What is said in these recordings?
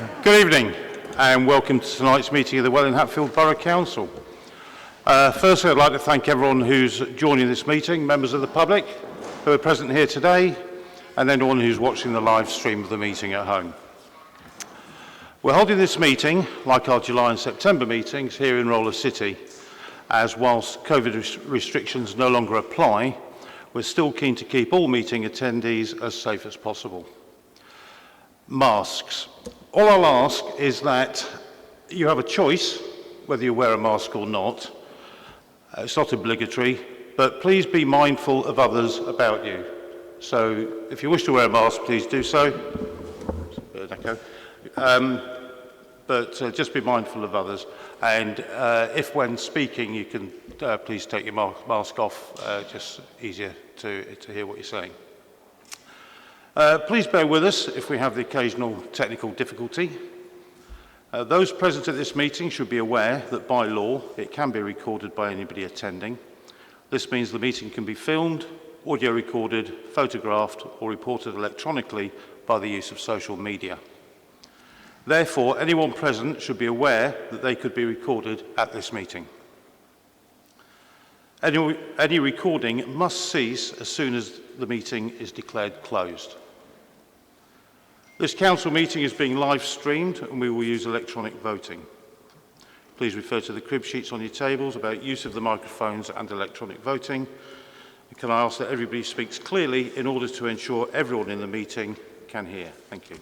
Good evening and welcome to tonight's meeting of the Welwyn Hatfield Borough Council. Firstly, I'd like to thank everyone who's joining this meeting, members of the public who are present here today, and anyone who's watching the live stream of the meeting at home. We're holding this meeting, like our July and September meetings, here in Roller City, as whilst COVID restrictions no longer apply, we're still keen to keep all meeting attendees as safe as possible. Masks. All I'll ask is that you have a choice whether you wear a mask or not. It's not obligatory, but please be mindful of others about you. So if you wish to wear a mask, please do so. But just be mindful of others. And if when speaking, you can please take your mask off, just easier to hear what you're saying. Please bear with us if we have the occasional technical difficulty. Those present at this meeting should be aware that by law it can be recorded by anybody attending. This means the meeting can be filmed, audio recorded, photographed or reported electronically by the use of social media. Therefore, anyone present should be aware that they could be recorded at this meeting. Any recording must cease as soon as the meeting is declared closed. This council meeting is being live streamed and we will use electronic voting. Please refer to the crib sheets on your tables about use of the microphones and electronic voting. And can I ask that everybody speaks clearly in order to ensure everyone in the meeting can hear? Thank you.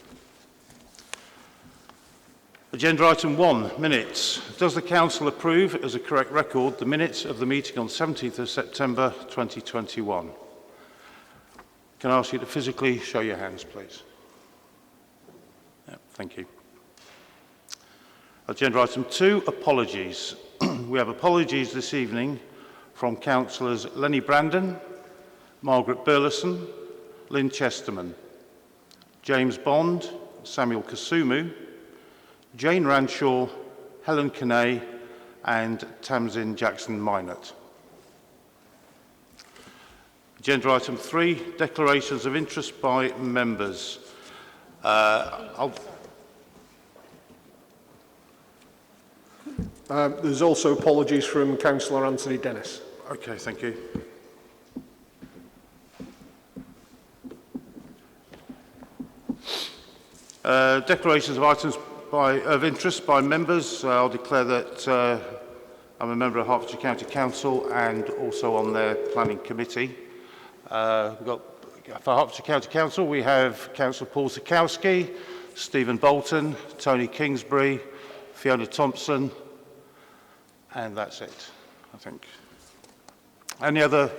Agenda item 1, minutes. Does the council approve as a correct record the minutes of the meeting on 17th of September 2021? Can I ask you to physically show your hands, please? Thank you. Agenda item 2, apologies. We have apologies this evening from councillors Lenny Brandon, Margaret Burleson, Lynn Chesterman, James Bond, Samuel Kasumu, Jane Ranshaw, Helen Canay and Tamsin Jackson-Minot. Agenda item 3, declarations of interest by members. There's also apologies from Councillor Anthony Dennis. Okay, thank you. Declarations of items of interest by members. I'll declare that I'm a member of Hertfordshire County Council and also on their planning committee. For Hertfordshire County Council, we have Councillor Paul Sikowski, Stephen Bolton, Tony Kingsbury, Fiona Thompson, and that's it, I think. Any other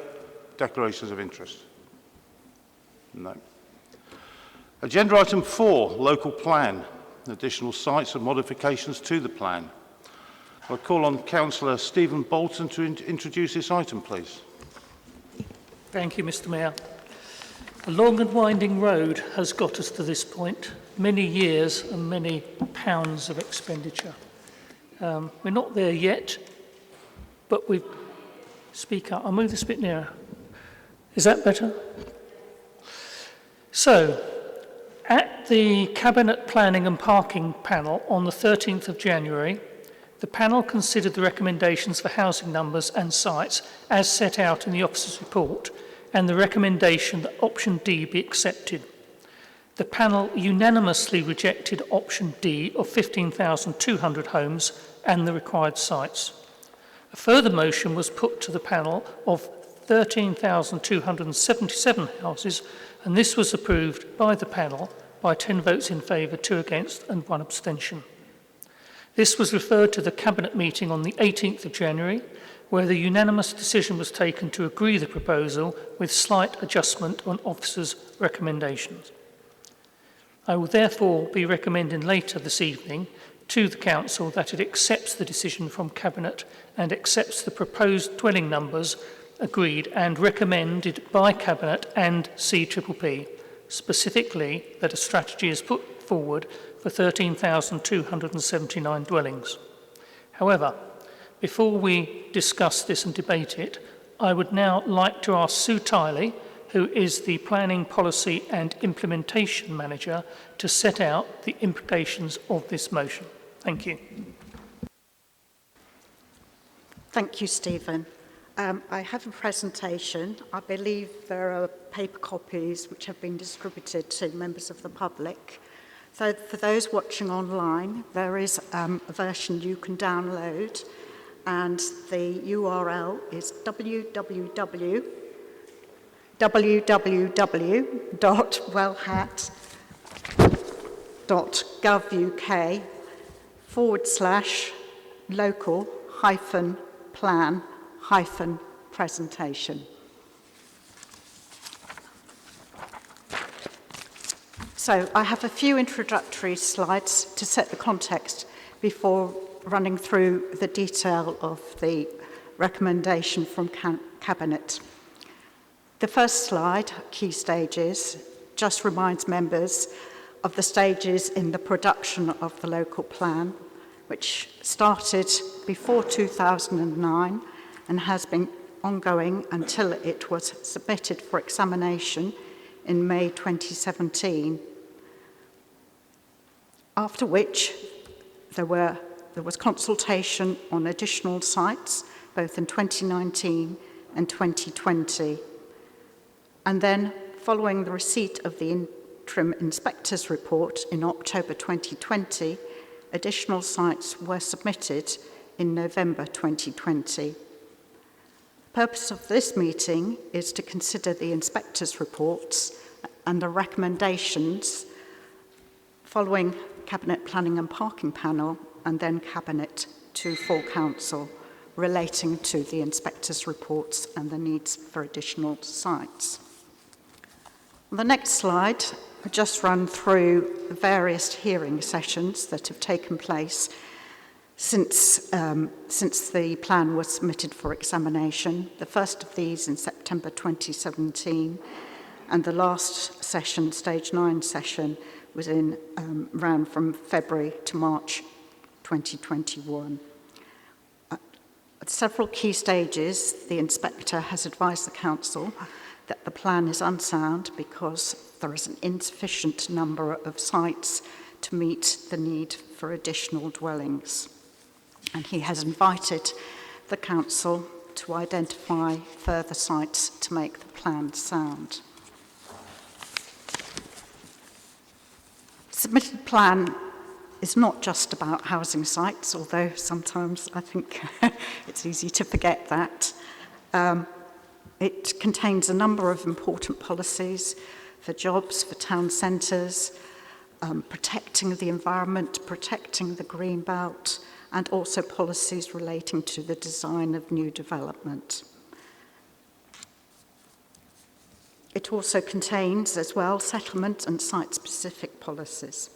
declarations of interest? No. Agenda item 4, local plan, additional sites and modifications to the plan. I'll call on Councillor Stephen Bolton to introduce this item, please. Thank you, Mr. Mayor. A long and winding road has got us to this point, many years and many pounds of expenditure. We're not there yet, but we speak up. I'll move this bit nearer. Is that better? So, at the Cabinet Planning and Parking panel on the 13th of January, the panel considered the recommendations for housing numbers and sites as set out in the officer's report and the recommendation that option D be accepted. The panel unanimously rejected option D of 15,200 homes and the required sites. A further motion was put to the panel of 13,277 houses, and this was approved by the panel by 10 votes in favour, 2 against and 1 abstention. This was referred to the Cabinet meeting on the 18th of January, where the unanimous decision was taken to agree the proposal with slight adjustment on officers' recommendations. I will therefore be recommending later this evening to the Council that it accepts the decision from Cabinet and accepts the proposed dwelling numbers agreed and recommended by Cabinet and CPPP, specifically that a strategy is put forward for 13,279 dwellings. However, before we discuss this and debate it, I would now like to ask Sue Tiley, who is the Planning Policy and Implementation Manager, to set out the implications of this motion. Thank you. Thank you, Stephen. I have a presentation. I believe there are paper copies which have been distributed to members of the public. So for those watching online, there is a version you can download, and the URL is www.wellhat.gov.uk/local-plan-presentation. So I have a few introductory slides to set the context before running through the detail of the recommendation from Cabinet. The first slide, key stages, just reminds members of the stages in the production of the local plan, which started before 2009 and has been ongoing until it was submitted for examination in May 2017. After which there was consultation on additional sites, both in 2019 and 2020. And then, following the receipt of the interim inspector's report in October 2020, additional sites were submitted in November 2020. The purpose of this meeting is to consider the inspector's reports and the recommendations following Cabinet Planning and Parking Panel and then Cabinet to full Council relating to the inspector's reports and the needs for additional sites. On the next slide, I'll just run through the various hearing sessions that have taken place since the plan was submitted for examination. The first of these in September 2017, and the last session, Stage 9 session, was ran from February to March 2021. At several key stages, the inspector has advised the council that the plan is unsound because there is an insufficient number of sites to meet the need for additional dwellings. And he has invited the council to identify further sites to make the plan sound. Submitted plan is not just about housing sites, although sometimes I think it's easy to forget that. It contains a number of important policies for jobs, for town centres, protecting the environment, protecting the green belt, and also policies relating to the design of new development. It also contains, as well, settlement and site-specific policies.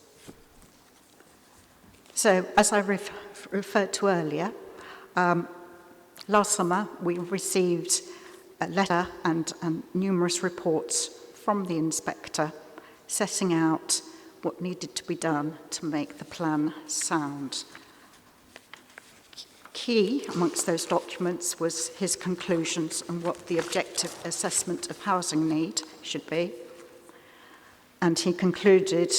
So, as I referred to earlier, last summer we received a letter and numerous reports from the inspector setting out what needed to be done to make the plan sound. Key amongst those documents was his conclusions on what the objective assessment of housing need should be. And he concluded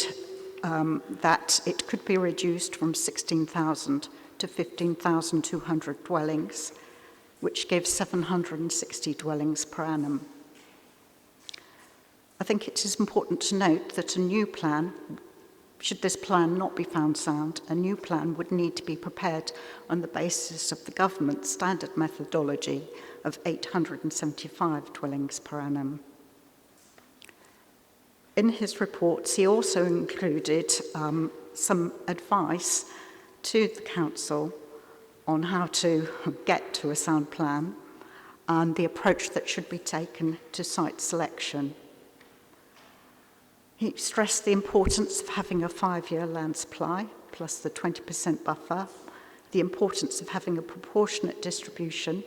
that it could be reduced from 16,000 to 15,200 dwellings, which gives 760 dwellings per annum. I think it is important to note that a new plan, should this plan not be found sound, a new plan would need to be prepared on the basis of the government's standard methodology of 875 dwellings per annum. In his reports, he also included some advice to the council on how to get to a sound plan and the approach that should be taken to site selection. He stressed the importance of having a 5-year land supply, plus the 20% buffer, the importance of having a proportionate distribution,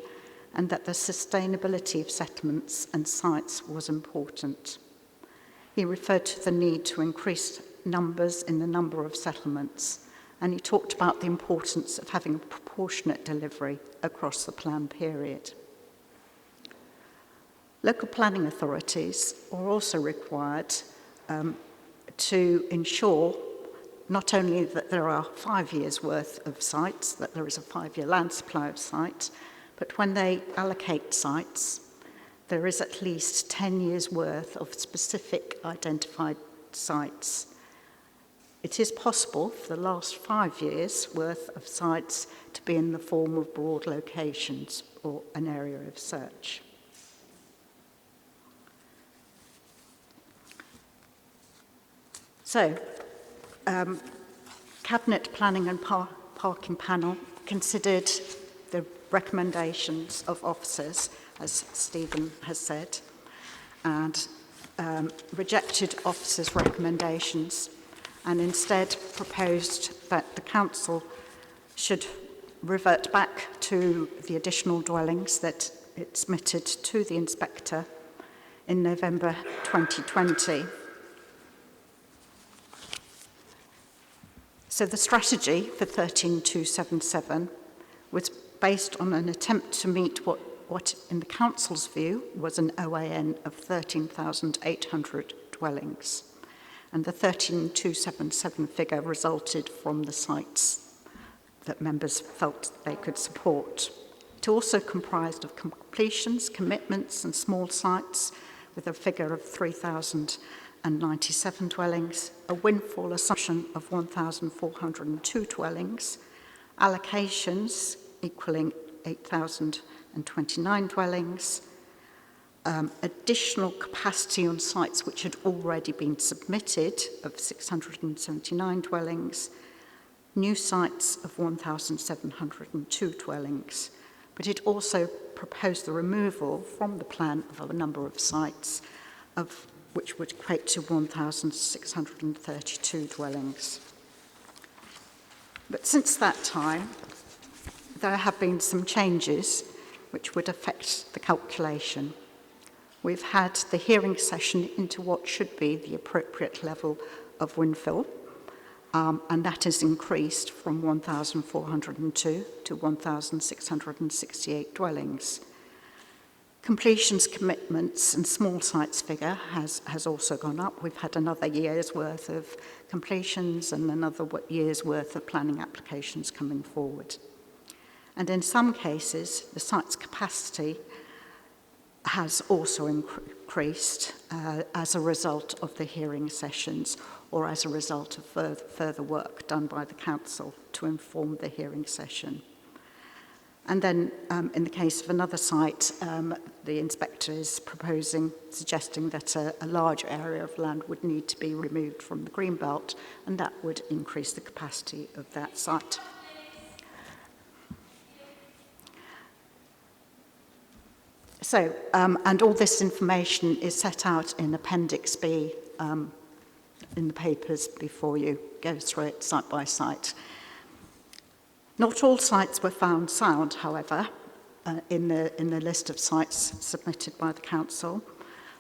and that the sustainability of settlements and sites was important. He referred to the need to increase numbers in the number of settlements, and he talked about the importance of having a proportionate delivery across the plan period. Local planning authorities are also required to ensure not only that there are 5 years' worth of sites, that there is a 5-year land supply of sites, but when they allocate sites, there is at least 10 years' worth of specific identified sites. It is possible for the last 5 years' worth of sites to be in the form of broad locations or an area of search. So, Cabinet Planning and Parking Panel considered the recommendations of officers, as Stephen has said, and rejected officers' recommendations, and instead proposed that the council should revert back to the additional dwellings that it submitted to the inspector in November 2020. So the strategy for 13277 was based on an attempt to meet what in the council's view was an OAN of 13,800 dwellings. And the 13277 figure resulted from the sites that members felt they could support. It also comprised of completions, commitments and small sites with a figure of 3,097 dwellings, a windfall assumption of 1,402 dwellings, allocations equaling 8,029 dwellings, additional capacity on sites which had already been submitted of 679 dwellings, new sites of 1,702 dwellings. But it also proposed the removal from the plan of a number of sites of which would equate to 1,632 dwellings. But since that time, there have been some changes which would affect the calculation. We've had the hearing session into what should be the appropriate level of windfill, and that has increased from 1,402 to 1,668 dwellings. Completions, commitments and small sites figure has also gone up. We've had another year's worth of completions and another year's worth of planning applications coming forward. And in some cases, the site's capacity has also increased as a result of the hearing sessions or as a result of further work done by the council to inform the hearing session. And then in the case of another site, the inspector is suggesting that a large area of land would need to be removed from the greenbelt, and that would increase the capacity of that site. So, and all this information is set out in Appendix B in the papers before you go through it site by site. Not all sites were found sound, however, in the list of sites submitted by the council,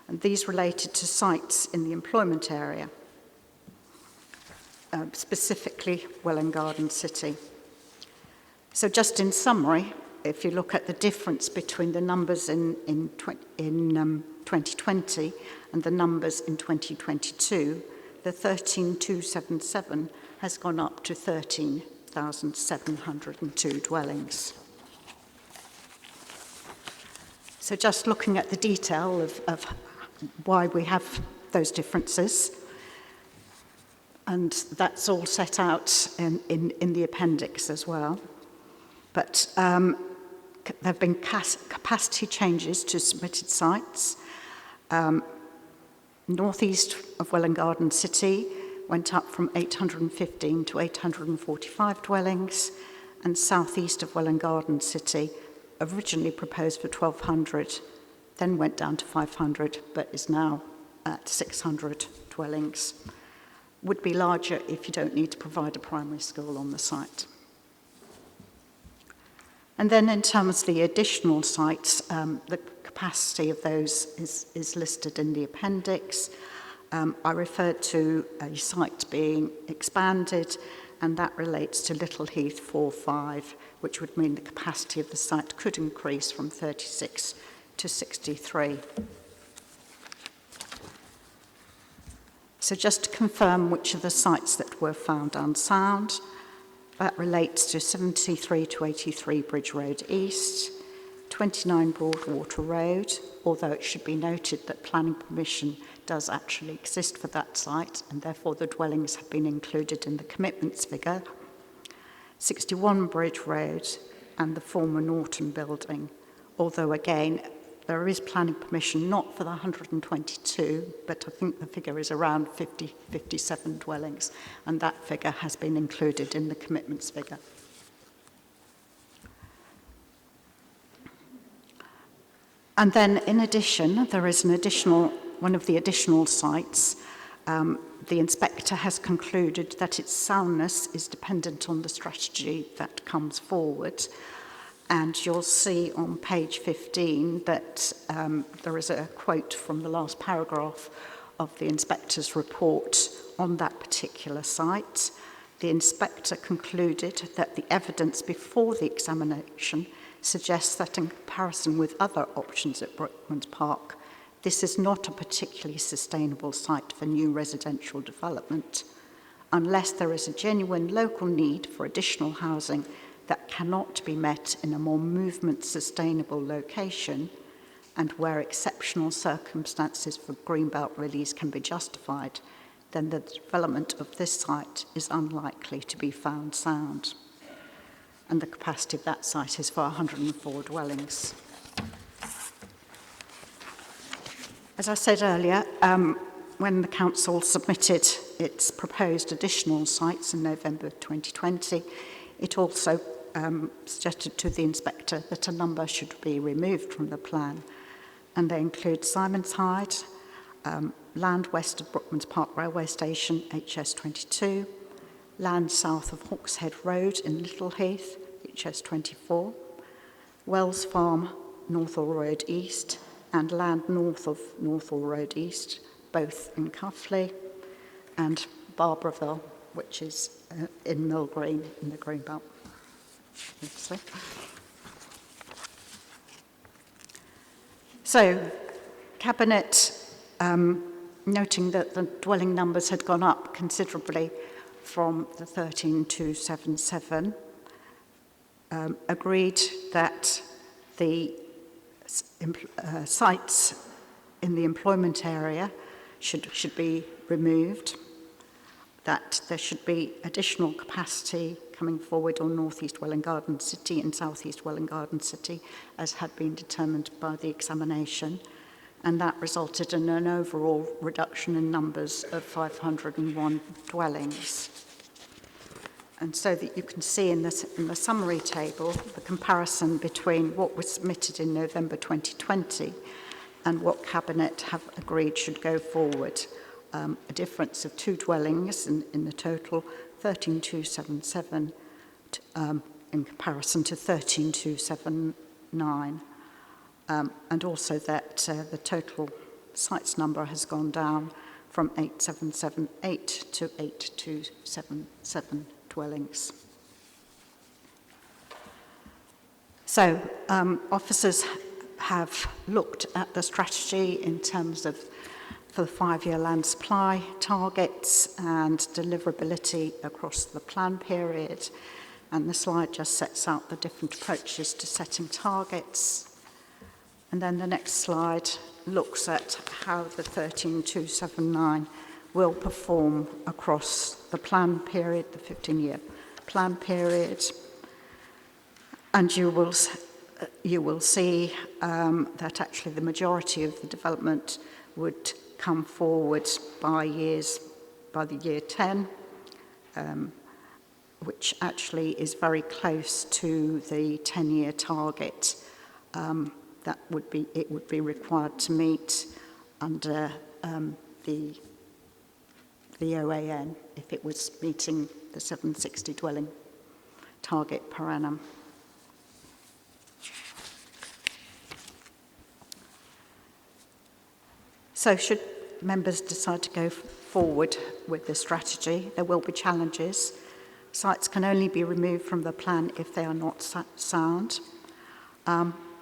and these related to sites in the employment area, specifically Welwyn Garden City. So just in summary, if you look at the difference between the numbers in 2020 and the numbers in 2022, the 13277 has gone up to 13,702 dwellings. So just looking at the detail of why we have those differences, and that's all set out in the appendix as well. But there have been capacity changes to submitted sites. Northeast of Welwyn Garden City went up from 815 to 845 dwellings, and southeast of Welwyn Garden City, originally proposed for 1,200, then went down to 500, but is now at 600 dwellings. Would be larger if you don't need to provide a primary school on the site. And then in terms of the additional sites, the capacity of those is listed in the appendix. I referred to a site being expanded, and that relates to Little Heath 4-5, which would mean the capacity of the site could increase from 36 to 63. So just to confirm which of the sites that were found unsound, that relates to 73 to 83 Bridge Road East, 29 Broadwater Road, although it should be noted that planning permission does actually exist for that site, and therefore the dwellings have been included in the commitments figure, 61 Bridge Road, and the former Norton building, although again, there is planning permission not for the 122, but I think the figure is around 50, 57 dwellings, and that figure has been included in the commitments figure. And then in addition, there is one of the additional sites. The inspector has concluded that its soundness is dependent on the strategy that comes forward. And you'll see on page 15 that there is a quote from the last paragraph of the inspector's report on that particular site. The inspector concluded that the evidence before the examination suggests that in comparison with other options at Brooklands Park, this is not a particularly sustainable site for new residential development, unless there is a genuine local need for additional housing that cannot be met in a more movement-sustainable location, and where exceptional circumstances for greenbelt release can be justified, then the development of this site is unlikely to be found sound. And the capacity of that site is for 104 dwellings. As I said earlier, when the council submitted its proposed additional sites in November 2020, it also suggested to the inspector that a number should be removed from the plan, and they include Simonshyde, land west of Brooklands Park Railway Station, HS22, land south of Hawkshead Road in Littleheath, HS24, Wells Farm, Northall Road East, and land north of Northall Road East, both in Cuffley, and Barbourville, which is in Mill Green, in the Greenbelt. So, Cabinet, noting that the dwelling numbers had gone up considerably from the 13277, agreed that the sites in the employment area should be removed, that there should be additional capacity coming forward on North East Welwyn Garden City and South East Welwyn Garden City, as had been determined by the examination, and that resulted in an overall reduction in numbers of 501 dwellings. And so that you can see in the summary table the comparison between what was submitted in November 2020 and what Cabinet have agreed should go forward. A difference of 2 dwellings in the total, 13277 in comparison to 13279. And also that the total sites number has gone down from 8778 to 8277 dwellings. So officers have looked at the strategy in terms of for the 5-year land supply targets and deliverability across the plan period, and the slide just sets out the different approaches to setting targets. And then the next slide looks at how the 13279 will perform across the plan period, the 15-year plan period. And you will see that actually the majority of the development would come forward by the year 10, which actually is very close to the 10-year target that it would be required to meet under the OAN if it was meeting the 760 dwelling target per annum. So should members decide to go forward with this strategy, there will be challenges. Sites can only be removed from the plan if they are not sound.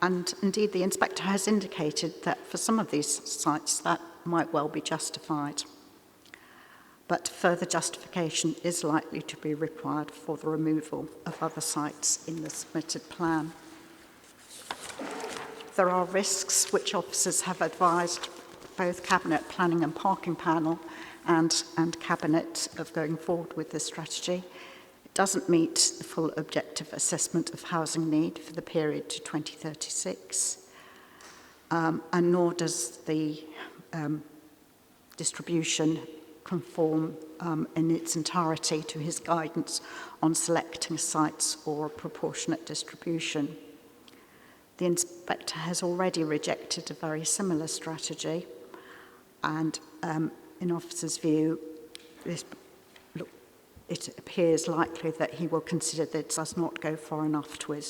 and indeed the inspector has indicated that for some of these sites that might well be justified. But further justification is likely to be required for the removal of other sites in the submitted plan. There are risks which officers have advised both Cabinet Planning and Parking Panel and Cabinet of going forward with this strategy. It doesn't meet the full objective assessment of housing need for the period to 2036, and nor does the distribution conform in its entirety to his guidance on selecting sites or proportionate distribution. The inspector has already rejected a very similar strategy, and in officer's view, it appears likely that he will consider that it does not go far enough to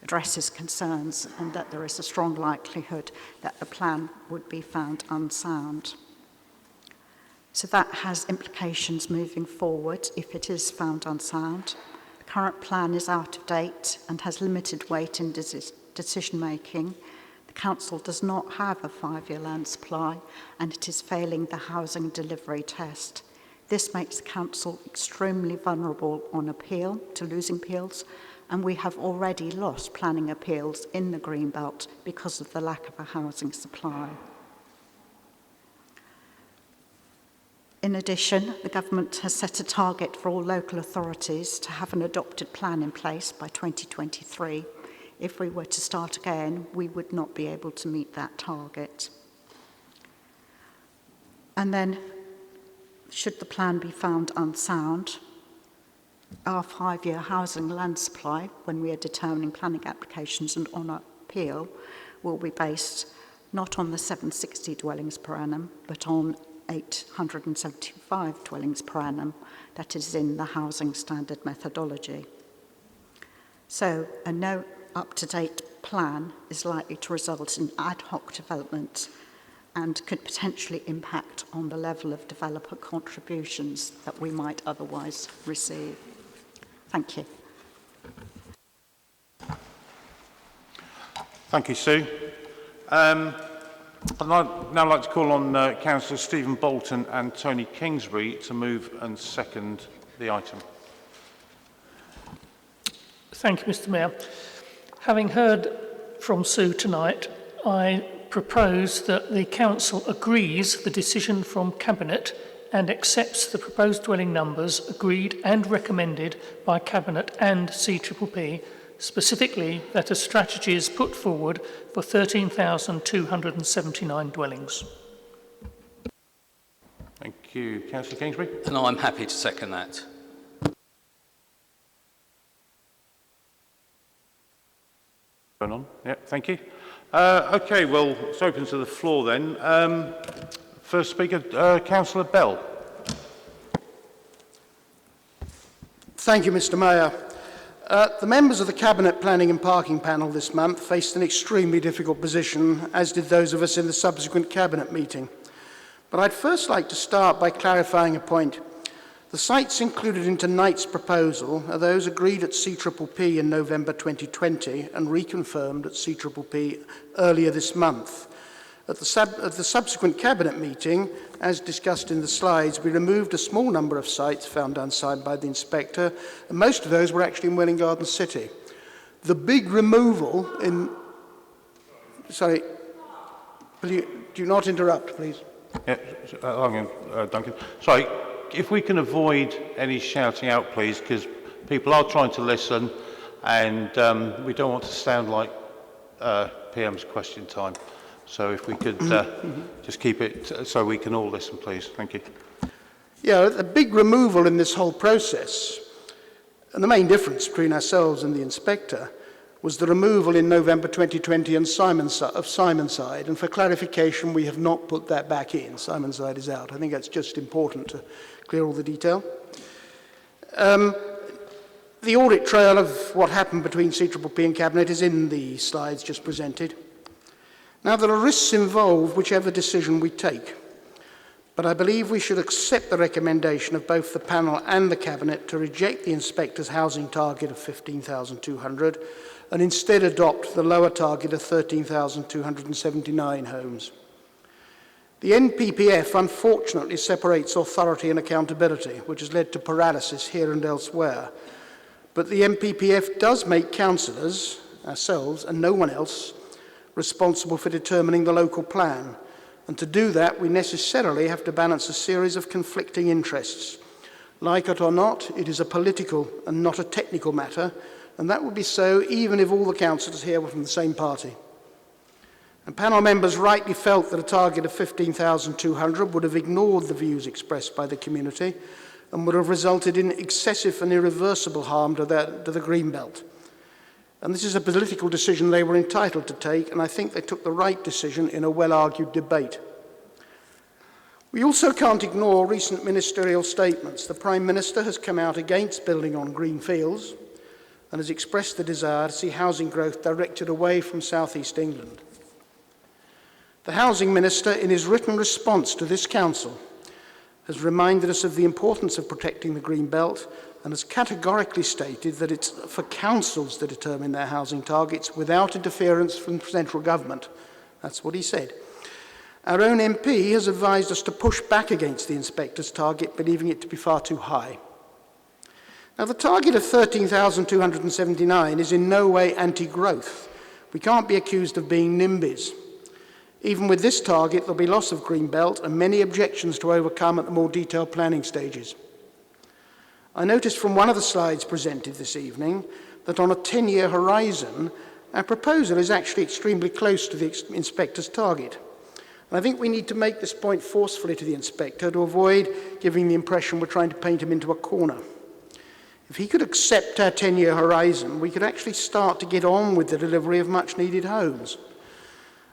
address his concerns, and that there is a strong likelihood that the plan would be found unsound. So that has implications moving forward if it is found unsound. The current plan is out of date and has limited weight in decision making. The council does not have a 5-year land supply, and it is failing the housing delivery test. This makes the council extremely vulnerable on appeal to losing appeals, and we have already lost planning appeals in the Greenbelt because of the lack of a housing supply. In addition, the government has set a target for all local authorities to have an adopted plan in place by 2023. If we were to start again, we would not be able to meet that target. And then, should the plan be found unsound, our 5-year housing land supply, when we are determining planning applications and on appeal, will be based not on the 760 dwellings per annum, but on 875 dwellings per annum, that is in the housing standard methodology. So a no up-to-date plan is likely to result in ad hoc development and could potentially impact on the level of developer contributions that we might otherwise receive. Thank you. Thank you, Sue. I'd now like to call on Councillors Stephen Bolton and Tony Kingsbury to move and second the item. Thank you, Mr. Mayor. Having heard from Sue tonight, I propose that the Council agrees the decision from Cabinet and accepts the proposed dwelling numbers agreed and recommended by Cabinet and CPPP, specifically that a strategy is put forward for 13,279 dwellings. Thank you. Councillor Kingsbury. And I'm happy to second that. Going on? Yeah, thank you. Okay, well, it's open to the floor then. First speaker, Councillor Bell. Thank you, Mr. Mayor. The members of the Cabinet Planning and Parking Panel this month faced an extremely difficult position, as did those of us in the subsequent Cabinet meeting. But I'd first like to start by clarifying a point. The sites included in tonight's proposal are those agreed at CPPP in November 2020 and reconfirmed at CPPP earlier this month. At the subsequent Cabinet meeting, as discussed in the slides, we removed a small number of sites found unsigned by the inspector, and most of those were actually in Welwyn Garden City. The big removal in... Sorry, do not interrupt, please. Yeah, hang on, Duncan. Sorry, if we can avoid any shouting out, please, because people are trying to listen, and we don't want to sound like PM's question time. So if we could just keep it so we can all listen, please. Thank you. Yeah, the big removal in this whole process, and the main difference between ourselves and the inspector, was the removal in November 2020 of Simonside. And for clarification, we have not put that back in. Simonside is out. I think that's just important to clear all the detail. The audit trail of what happened between CPPP and Cabinet is in the slides just presented. Now, there are risks involved whichever decision we take. But I believe we should accept the recommendation of both the panel and the Cabinet to reject the inspector's housing target of 15,200 and instead adopt the lower target of 13,279 homes. The NPPF unfortunately separates authority and accountability, which has led to paralysis here and elsewhere. But the NPPF does make councillors, ourselves and no one else, responsible for determining the local plan. And to do that, we necessarily have to balance a series of conflicting interests. Like it or not, it is a political and not a technical matter, and that would be so even if all the councillors here were from the same party. And panel members rightly felt that a target of 15,200 would have ignored the views expressed by the community and would have resulted in excessive and irreversible harm to the Greenbelt. And this is a political decision they were entitled to take, and I think they took the right decision in a well-argued debate. We also can't ignore recent ministerial statements. The Prime Minister has come out against building on green fields and has expressed the desire to see housing growth directed away from South East England. The Housing Minister, in his written response to this Council, has reminded us of the importance of protecting the Green Belt and has categorically stated that it's for councils to determine their housing targets without interference from central government. That's what he said. Our own MP has advised us to push back against the inspector's target, believing it to be far too high. Now, the target of 13,279 is in no way anti-growth. We can't be accused of being NIMBYs. Even with this target, there'll be loss of green belt and many objections to overcome at the more detailed planning stages. I noticed from one of the slides presented this evening that on a 10-year horizon, our proposal is actually extremely close to the inspector's target. And I think we need to make this point forcefully to the inspector to avoid giving the impression we're trying to paint him into a corner. If he could accept our 10-year horizon, we could actually start to get on with the delivery of much-needed homes.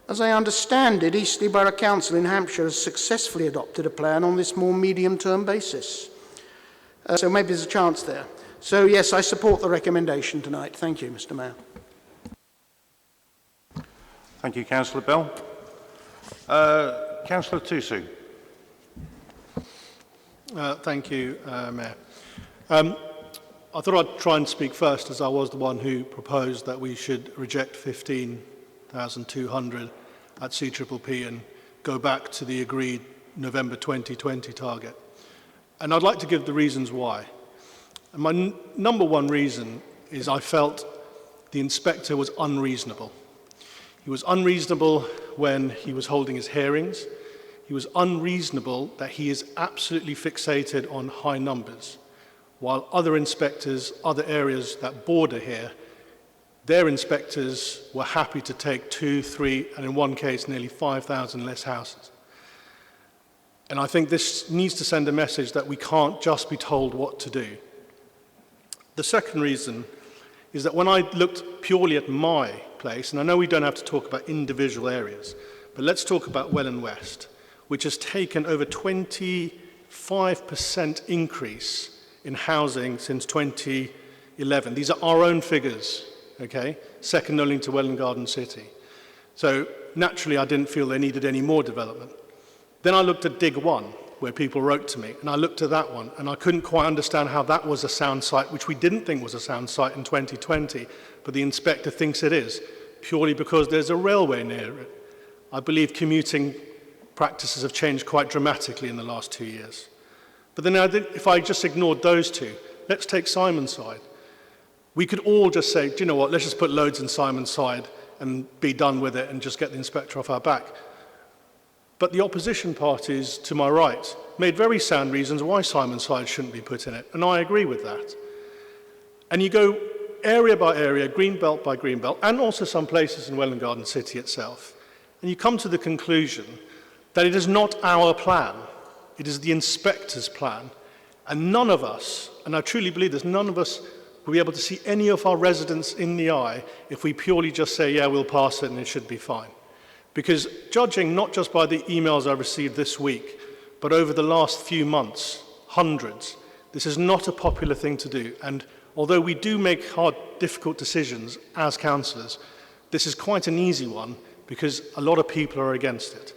As I understand it, Eastleigh Borough Council in Hampshire has successfully adopted a plan on this more medium-term basis. So maybe there's a chance there. So yes, I support the recommendation tonight. Thank you, Mr. Mayor. Thank you, Councillor Bell. Councillor Tusu. Thank you, Mayor. I thought I'd try and speak first, as I was the one who proposed that we should reject 15,200 at CPPP and go back to the agreed November 2020 target. And I'd like to give the reasons why. And my number one reason is I felt the inspector was unreasonable. He was unreasonable when he was holding his hearings. He was unreasonable that he is absolutely fixated on high numbers, while other inspectors, other areas that border here, their inspectors were happy to take 2, 3, and in one case, nearly 5,000 less houses. And I think this needs to send a message that we can't just be told what to do. The second reason is that when I looked purely at my place, and I know we don't have to talk about individual areas, but let's talk about Welwyn West, which has taken over 25% increase in housing since 2011. These are our own figures, okay? Second only to Welwyn Garden City. So naturally, I didn't feel they needed any more development. Then I looked at Dig 1, where people wrote to me, and I looked at that one, and I couldn't quite understand how that was a sound site, which we didn't think was a sound site in 2020, but the inspector thinks it is, purely because there's a railway near it. I believe commuting practices have changed quite dramatically in the last 2 years. But then if I just ignored those two, let's take Simonside. We could all just say, do you know what, let's just put loads in Simonside and be done with it and just get the inspector off our back. But the opposition parties to my right made very sound reasons why Simonside shouldn't be put in it, and I agree with that. And you go area by area, green belt by green belt, and also some places in Welwyn Garden City itself, and you come to the conclusion that it is not our plan, it is the inspector's plan, and none of us, and I truly believe this, none of us will be able to see any of our residents in the eye if we purely just say, yeah, we'll pass it and it should be fine. Because judging not just by the emails I received this week, but over the last few months, hundreds, this is not a popular thing to do. And although we do make hard, difficult decisions as councillors, this is quite an easy one because a lot of people are against it.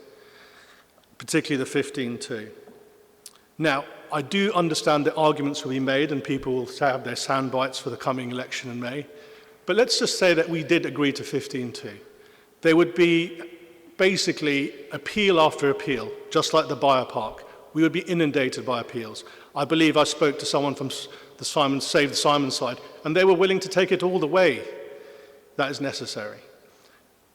particularly the 15.2. Now, I do understand that arguments will be made and people will have their sound bites for the coming election in May, but let's just say that we did agree to 15.2. There would be basically appeal after appeal, just like the biopark. We would be inundated by appeals. I believe I spoke to someone from the Save the Simon side, and they were willing to take it all the way that is necessary.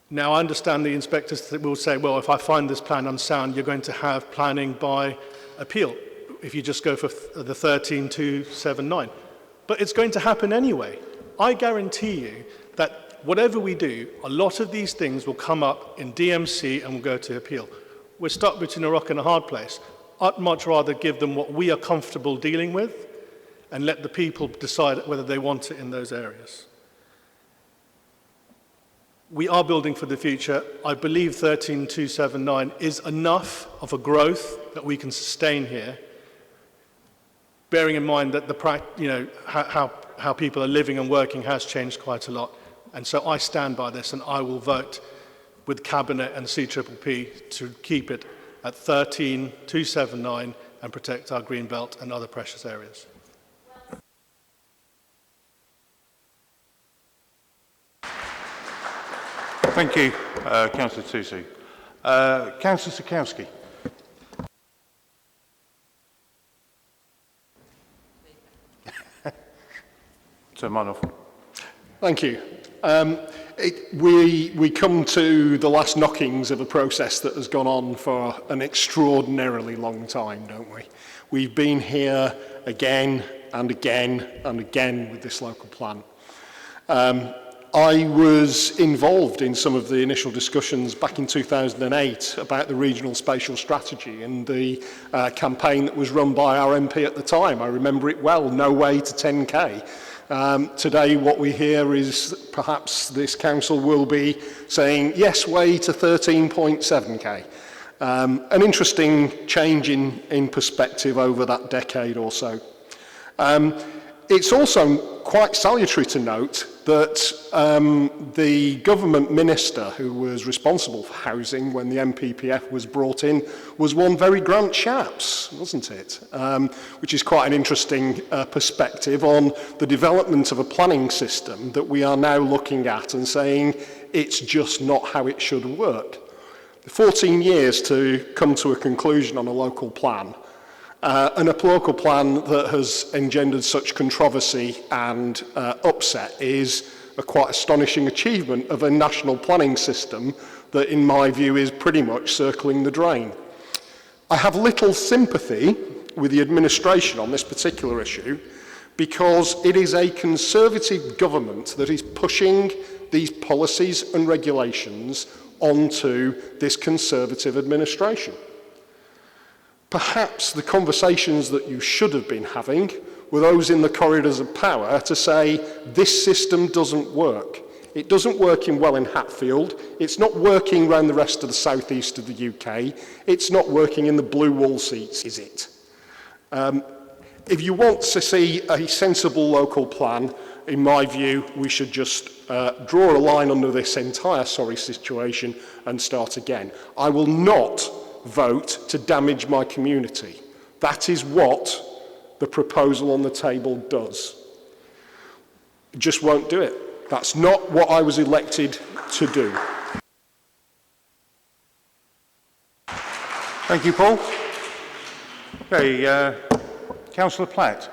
Now, I understand the inspectors will say, well, if I find this plan unsound, you're going to have planning by appeal, if you just go for the 13.279. But it's going to happen anyway. I guarantee you that whatever we do, a lot of these things will come up in DMC and will go to appeal. We're stuck between a rock and a hard place. I'd much rather give them what we are comfortable dealing with and let the people decide whether they want it in those areas. We are building for the future. I believe 13.279 is enough of a growth that we can sustain here, bearing in mind that how people are living and working has changed quite a lot. And so I stand by this, and I will vote with Cabinet and CPPP to keep it at 13.279 and protect our green belt and other precious areas. Thank you, Councillor Tusu. Councillor Sikowski. Turn mine off. Thank you. We come to the last knockings of a process that has gone on for an extraordinarily long time, don't we? We've been here again and again and again with this local plan. I was involved in some of the initial discussions back in 2008 about the regional spatial strategy and the campaign that was run by our MP at the time. I remember it well, no way to 10K. Today what we hear is perhaps this council will be saying yes way to 13.7k. An interesting change in perspective over that decade or so. It's also quite salutary to note that the government minister who was responsible for housing when the MPPF was brought in was one very Grant Shapps, wasn't it? Which is quite an interesting perspective on the development of a planning system that we are now looking at and saying it's just not how it should work. 14 years to come to a conclusion on a local plan. And a local plan that has engendered such controversy and upset is a quite astonishing achievement of a national planning system that, in my view, is pretty much circling the drain. I have little sympathy with the administration on this particular issue because it is a Conservative government that is pushing these policies and regulations onto this Conservative administration. Perhaps the conversations that you should have been having were those in the corridors of power to say, this system doesn't work. It doesn't work well in Hatfield. It's not working around the rest of the southeast of the UK. It's not working in the blue wall seats, is it? If you want to see a sensible local plan, in my view, we should just draw a line under this entire sorry situation and start again. I will not vote to damage my community. That is what the proposal on the table does. It just won't do it. That's not what I was elected to do. Thank you, Paul. Okay, Councillor Platt.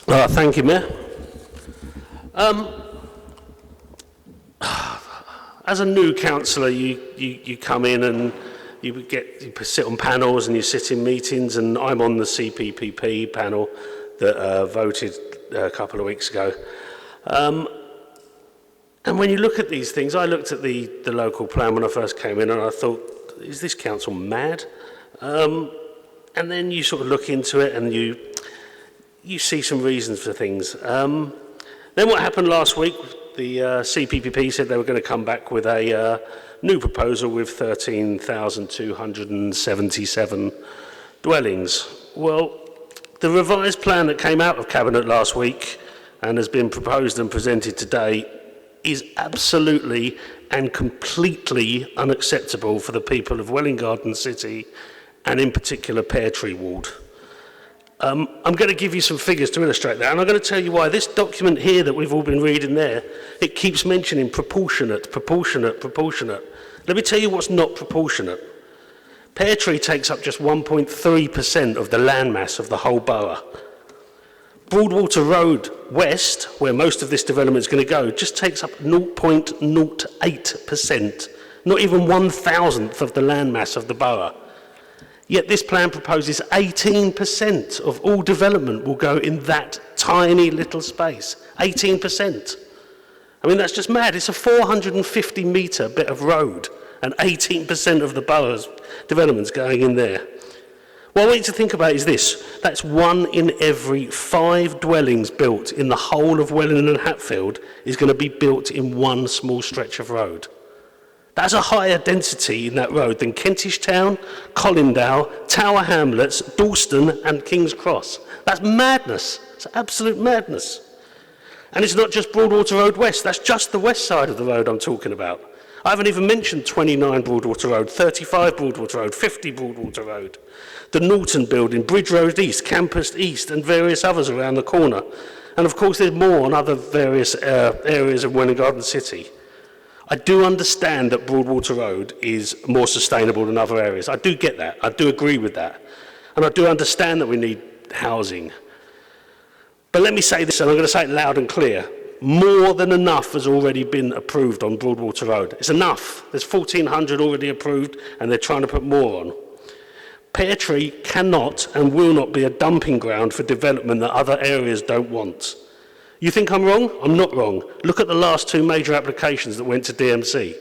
Thank you, Mayor. As a new councillor, you come in and you sit on panels and you sit in meetings, and I'm on the CPPP panel that voted a couple of weeks ago. And when you look at these things, I looked at the local plan when I first came in and I thought, is this council mad? And then you sort of look into it and you see some reasons for things. Then what happened last week? The CPPP said they were going to come back with a new proposal with 13,277 dwellings. Well, the revised plan that came out of Cabinet last week and has been proposed and presented today is absolutely and completely unacceptable for the people of Welwyn Garden City, and in particular Pear Tree Ward. I'm going to give you some figures to illustrate that, and I'm going to tell you why. This document here that we've all been reading there, it keeps mentioning proportionate, proportionate, proportionate. Let me tell you what's not proportionate. Pear Tree takes up just 1.3% of the landmass of the whole borough. Broadwater Road West, where most of this development is going to go, just takes up 0.08%, not even 1,000th of the landmass of the borough. Yet this plan proposes 18% of all development will go in that tiny little space. 18%. I mean, that's just mad. It's a 450-metre bit of road, and 18% of the borough's development's going in there. What I want you to think about is this. That's 1 in every 5 dwellings built in the whole of Welwyn and Hatfield is going to be built in one small stretch of road. That's a higher density in that road than Kentish Town, Colindale, Tower Hamlets, Dalston and King's Cross. That's madness. It's absolute madness. And it's not just Broadwater Road West. That's just the west side of the road I'm talking about. I haven't even mentioned 29 Broadwater Road, 35 Broadwater Road, 50 Broadwater Road, the Norton Building, Bridge Road East, Campus East and various others around the corner. And of course there's more on other various areas of Welwyn Garden City. I do understand that Broadwater Road is more sustainable than other areas. I do get that. I do agree with that. And I do understand that we need housing. But let me say this, and I'm going to say it loud and clear. More than enough has already been approved on Broadwater Road. It's enough. There's 1,400 already approved, and they're trying to put more on. Pear Tree cannot and will not be a dumping ground for development that other areas don't want. You think I'm wrong? I'm not wrong. Look at the last 2 major applications that went to DMC.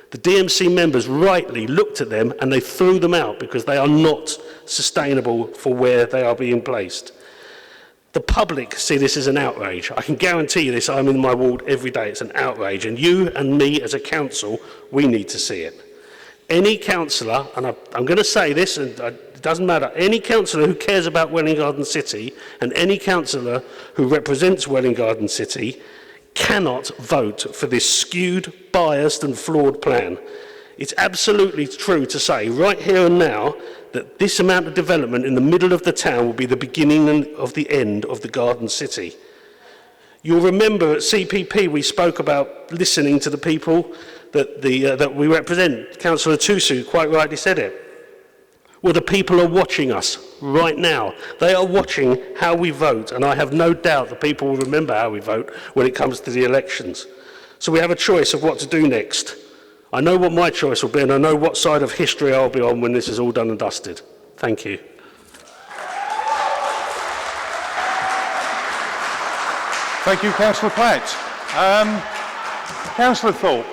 The DMC members rightly looked at them and they threw them out because they are not sustainable for where they are being placed. The public see this as an outrage. I can guarantee you this, I'm in my ward every day, it's an outrage. And you and me as a council, we need to see it. Any councillor, and I'm going to say this, and it doesn't matter, any councillor who cares about Welwyn Garden City and any councillor who represents Welwyn Garden City cannot vote for this skewed, biased and flawed plan. It's absolutely true to say right here and now that this amount of development in the middle of the town will be the beginning of the end of the Garden City. You'll remember at CPP we spoke about listening to the people that we represent. Councillor Tusu quite rightly said it. Well, the people are watching us right now. They are watching how we vote, and I have no doubt the people will remember how we vote when it comes to the elections. So we have a choice of what to do next. I know what my choice will be, and I know what side of history I'll be on when this is all done and dusted. Thank you. Thank you, Councillor Platt. Councillor Thorpe.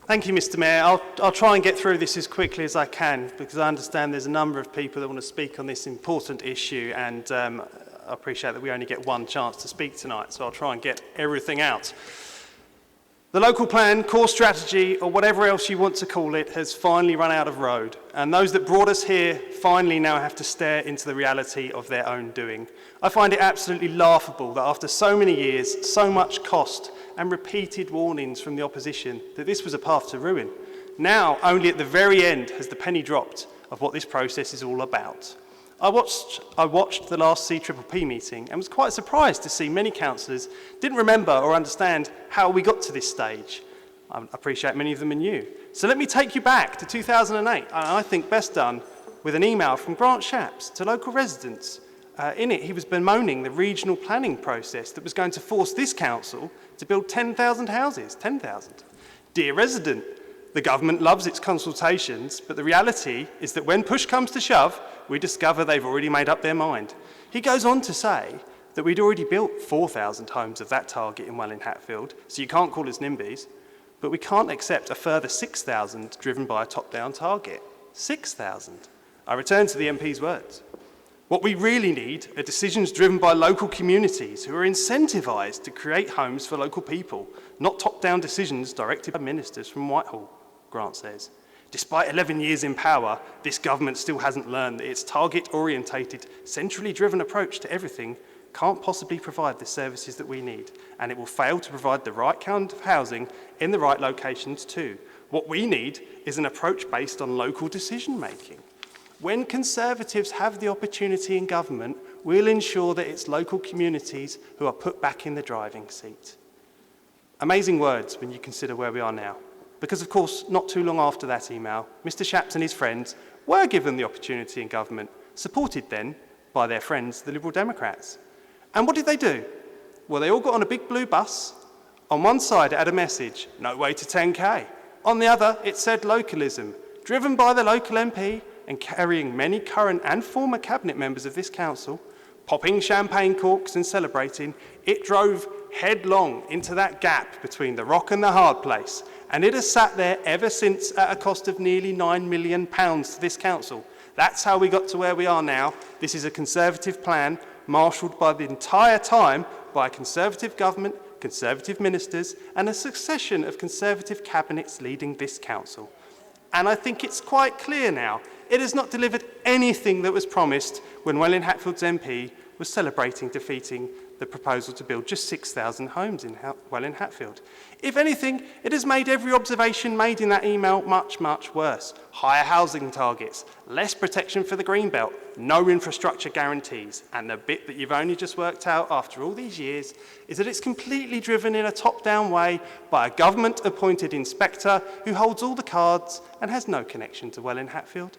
Thank you, Mr. Mayor. I'll try and get through this as quickly as I can because I understand there's a number of people that want to speak on this important issue, and I appreciate that we only get one chance to speak tonight, so I'll try and get everything out. The local plan, core strategy, or whatever else you want to call it, has finally run out of road, and those that brought us here finally now have to stare into the reality of their own doing. I find it absolutely laughable that after so many years, so much cost, and repeated warnings from the opposition that this was a path to ruin, now only at the very end has the penny dropped of what this process is all about. I watched the last CPPP meeting and was quite surprised to see many councillors didn't remember or understand how we got to this stage. I appreciate many of them are new. So let me take you back to 2008, and I think best done with an email from Grant Shapps to local residents. In it, he was bemoaning the regional planning process that was going to force this council to build 10,000 houses. 10,000. Dear resident, the government loves its consultations, but the reality is that when push comes to shove, we discover they've already made up their mind. He goes on to say that we'd already built 4,000 homes of that target in Welwyn Hatfield, so you can't call us NIMBYs, but we can't accept a further 6,000 driven by a top-down target. 6,000. I return to the MP's words. What we really need are decisions driven by local communities who are incentivised to create homes for local people, not top-down decisions directed by ministers from Whitehall, Grant says. Despite 11 years in power, this government still hasn't learned that its target-orientated, centrally driven approach to everything can't possibly provide the services that we need, and it will fail to provide the right kind of housing in the right locations too. What we need is an approach based on local decision making. When Conservatives have the opportunity in government, we'll ensure that it's local communities who are put back in the driving seat. Amazing words when you consider where we are now. Because of course, not too long after that email, Mr Shapps and his friends were given the opportunity in government, supported then by their friends, the Liberal Democrats. And what did they do? Well, they all got on a big blue bus. On one side, it had a message, no way to 10K. On the other, it said localism, driven by the local MP and carrying many current and former cabinet members of this council, popping champagne corks and celebrating. It drove headlong into that gap between the rock and the hard place, and it has sat there ever since at a cost of nearly £9 million to this council. That's how we got to where we are now. This is a Conservative plan, marshalled by the entire time by a Conservative government, Conservative ministers, and a succession of Conservative cabinets leading this council. And I think it's quite clear now, it has not delivered anything that was promised when Welwyn Hatfield's MP was celebrating defeating the proposal to build just 6,000 homes in Welwyn Hatfield. If anything, it has made every observation made in that email much, much worse. Higher housing targets, less protection for the Greenbelt, no infrastructure guarantees, and the bit that you've only just worked out after all these years is that it's completely driven in a top-down way by a government-appointed inspector who holds all the cards and has no connection to Welwyn Hatfield.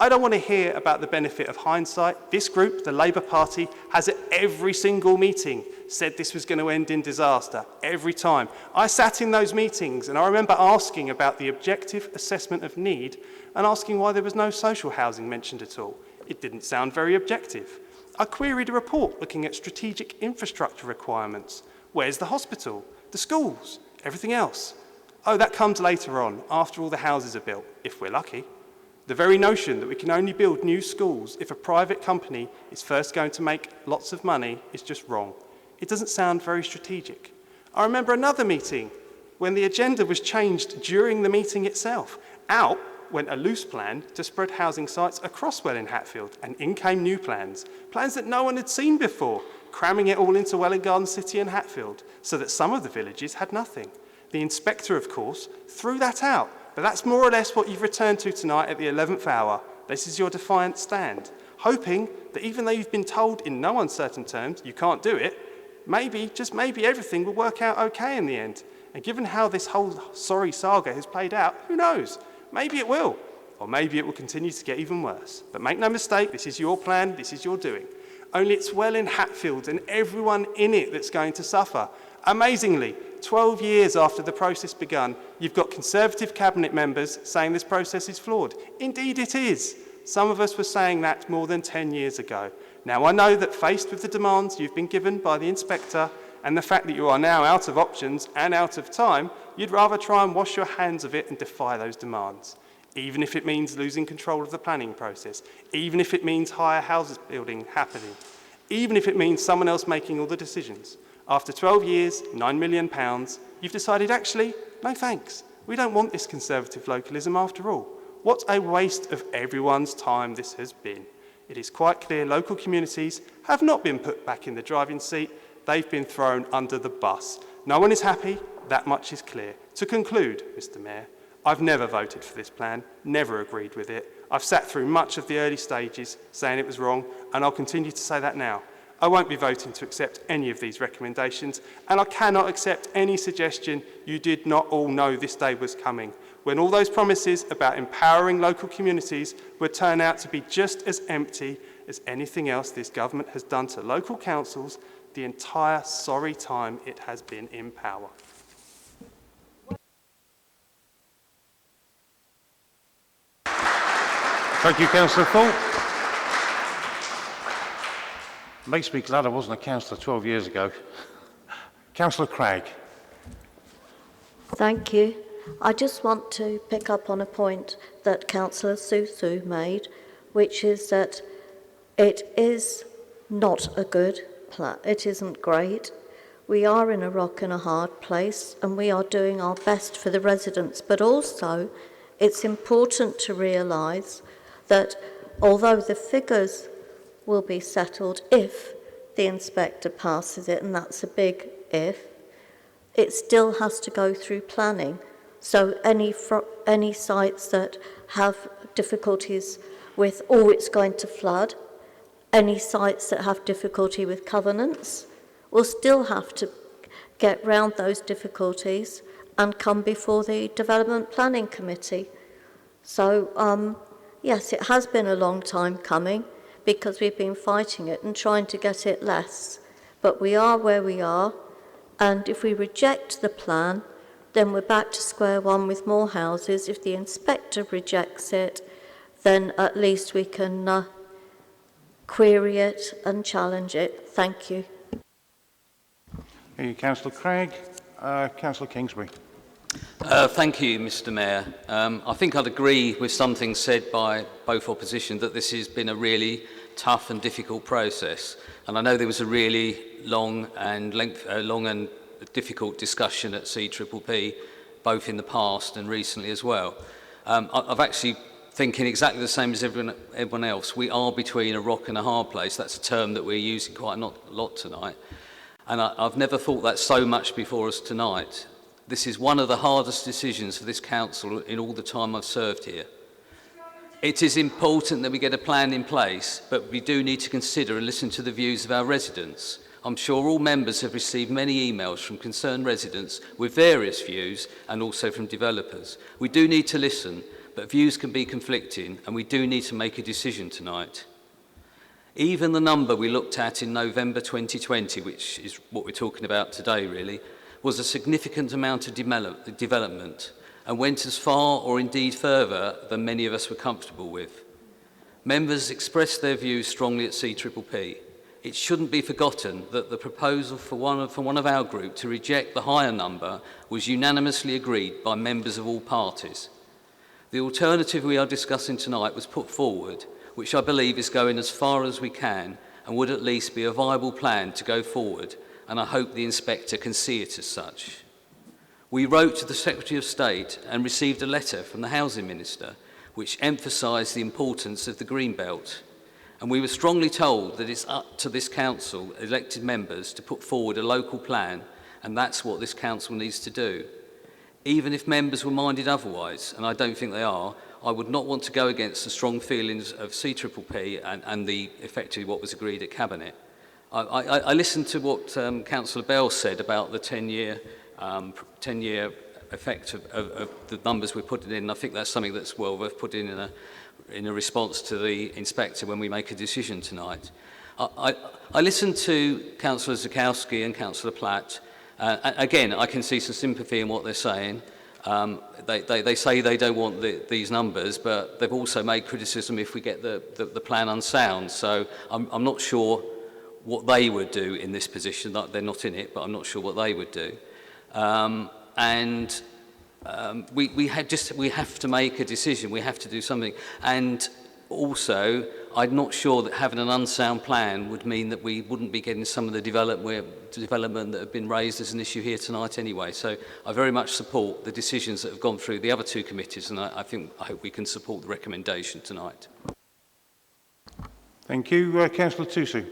I don't want to hear about the benefit of hindsight. This group, the Labour Party, has at every single meeting said this was going to end in disaster, every time. I sat in those meetings and I remember asking about the objective assessment of need and asking why there was no social housing mentioned at all. It didn't sound very objective. I queried a report looking at strategic infrastructure requirements. Where's the hospital, the schools, everything else? Oh, that comes later on, after all the houses are built, if we're lucky. The very notion that we can only build new schools if a private company is first going to make lots of money is just wrong. It doesn't sound very strategic. I remember another meeting when the agenda was changed during the meeting itself. Out went a loose plan to spread housing sites across Welwyn Hatfield, and in came new plans that no one had seen before, cramming it all into Welwyn Garden City and Hatfield, so that some of the villages had nothing. The inspector, of course, threw that out. But that's more or less what you've returned to tonight at the 11th hour. This is your defiant stand, hoping that even though you've been told in no uncertain terms you can't do it, maybe, just maybe, everything will work out okay in the end. And given how this whole sorry saga has played out, who knows? Maybe it will, or maybe it will continue to get even worse. But make no mistake, this is your plan, this is your doing. Only it's Welwyn Hatfield and everyone in it that's going to suffer. Amazingly, 12 years after the process begun, you've got Conservative cabinet members saying this process is flawed. Indeed it is. Some of us were saying that more than 10 years ago. Now I know that faced with the demands you've been given by the inspector and the fact that you are now out of options and out of time, you'd rather try and wash your hands of it and defy those demands. Even if it means losing control of the planning process, even if it means higher houses building happening, even if it means someone else making all the decisions. After 12 years, £9 million, you've decided, actually, no thanks. We don't want this Conservative localism after all. What a waste of everyone's time this has been. It is quite clear local communities have not been put back in the driving seat. They've been thrown under the bus. No one is happy. That much is clear. To conclude, Mr. Mayor, I've never voted for this plan, never agreed with it. I've sat through much of the early stages saying it was wrong, and I'll continue to say that now. I won't be voting to accept any of these recommendations, and I cannot accept any suggestion you did not all know this day was coming, when all those promises about empowering local communities would turn out to be just as empty as anything else this government has done to local councils the entire sorry time it has been in power. Thank you, Councillor Full. Makes me glad I wasn't a councillor 12 years ago. Councillor Craig. Thank you. I just want to pick up on a point that Councillor Susu made, which is that it is not a good plan. It isn't great. We are in a rock and a hard place, and we are doing our best for the residents. But also, it's important to realise that although the figures will be settled if the inspector passes it, and that's a big if, it still has to go through planning. So any sites that have difficulties with, it's going to flood, any sites that have difficulty with covenants will still have to get round those difficulties and come before the Development Planning Committee. So, yes, it has been a long time coming because we've been fighting it and trying to get it less. But we are where we are, and if we reject the plan, then we're back to square one with more houses. If the inspector rejects it, then at least we can query it and challenge it. Thank you. Thank you, Councillor Craig. Councillor Kingsbury. Thank you, Mr Mayor. I think I'd agree with something said by both opposition that this has been a really tough and difficult process. And I know there was a really long and difficult discussion at CPPP, both in the past and recently as well. I've actually thinking exactly the same as everyone else. We are between a rock and a hard place. That's a term that we're using quite a lot tonight. And I've never thought that so much before us tonight. This is one of the hardest decisions for this council in all the time I've served here. It is important that we get a plan in place, but we do need to consider and listen to the views of our residents. I'm sure all members have received many emails from concerned residents with various views and also from developers. We do need to listen, but views can be conflicting, and we do need to make a decision tonight. Even the number we looked at in November 2020, which is what we're talking about today really, was a significant amount of development and went as far or indeed further than many of us were comfortable with. Members expressed their views strongly at CPPP. It shouldn't be forgotten that the proposal for one of our group to reject the higher number was unanimously agreed by members of all parties. The alternative we are discussing tonight was put forward, which I believe is going as far as we can and would at least be a viable plan to go forward, and I hope the inspector can see it as such. We wrote to the Secretary of State and received a letter from the Housing Minister which emphasised the importance of the Green Belt, and we were strongly told that it's up to this council, elected members, to put forward a local plan, and that's what this council needs to do. Even if members were minded otherwise, and I don't think they are, I would not want to go against the strong feelings of CPPP and effectively what was agreed at Cabinet. I listened to what Councillor Bell said about the 10-year effect of the numbers we're putting in. I think that's something that's well worth putting in a response to the inspector when we make a decision tonight. I listened to Councillor Zukowski and Councillor Platt. Again, I can see some sympathy in what they're saying. They say they don't want these numbers, but they've also made criticism if we get the plan unsound. So I'm not sure what they would do in this position. They're not in it, but I'm not sure what they would do. We have to make a decision. We have to do something. And also, I'm not sure that having an unsound plan would mean that we wouldn't be getting some of the development that have been raised as an issue here tonight anyway. So I very much support the decisions that have gone through the other two committees, and I hope we can support the recommendation tonight. Thank you. Councillor Tusu.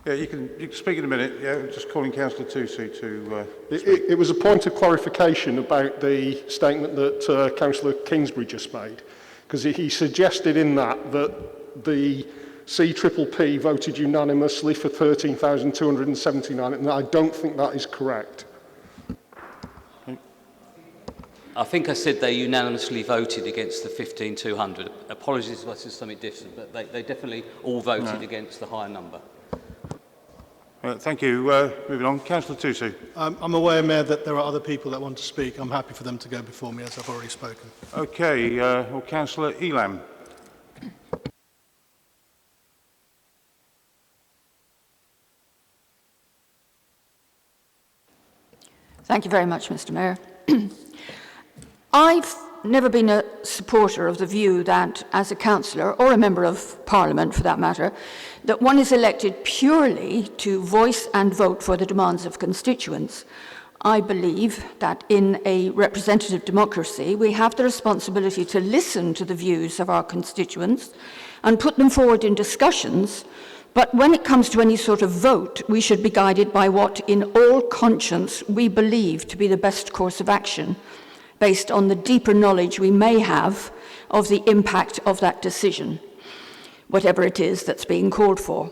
Yeah, you can speak in a minute. Yeah, just calling Councillor Tusu to It was a point of clarification about the statement that Councillor Kingsbury just made, because he suggested in that the CPPP voted unanimously for 13,279, and I don't think that is correct. I think I said they unanimously voted against the 15,200. Apologies if I said something different, but they definitely all voted against the higher number. Thank you. Moving on. Councillor Tusu. I'm aware, Mayor, that there are other people that want to speak. I'm happy for them to go before me, as I've already spoken. Okay. Well, Councillor Elam. Thank you very much, Mr. Mayor. I've never been a supporter of the view that, as a councillor, or a member of Parliament for that matter, that one is elected purely to voice and vote for the demands of constituents. I believe that in a representative democracy, we have the responsibility to listen to the views of our constituents and put them forward in discussions. But when it comes to any sort of vote, we should be guided by what, in all conscience, we believe to be the best course of action, based on the deeper knowledge we may have of the impact of that decision, whatever it is that's being called for.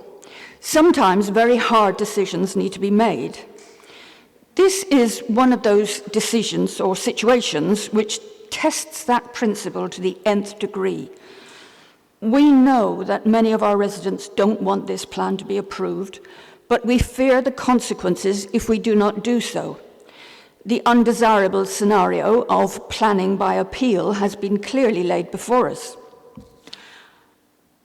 Sometimes very hard decisions need to be made. This is one of those decisions or situations which tests that principle to the nth degree. We know that many of our residents don't want this plan to be approved, but we fear the consequences if we do not do so. The undesirable scenario of planning by appeal has been clearly laid before us.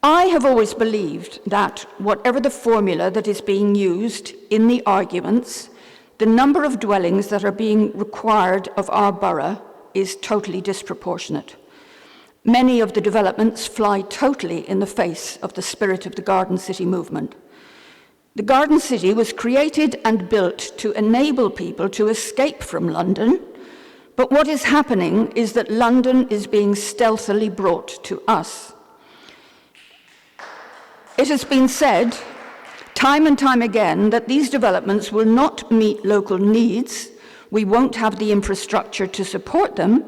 I have always believed that whatever the formula that is being used in the arguments, the number of dwellings that are being required of our borough is totally disproportionate. Many of the developments fly totally in the face of the spirit of the Garden City movement. The Garden City was created and built to enable people to escape from London, but what is happening is that London is being stealthily brought to us. It has been said time and time again that these developments will not meet local needs, we won't have the infrastructure to support them,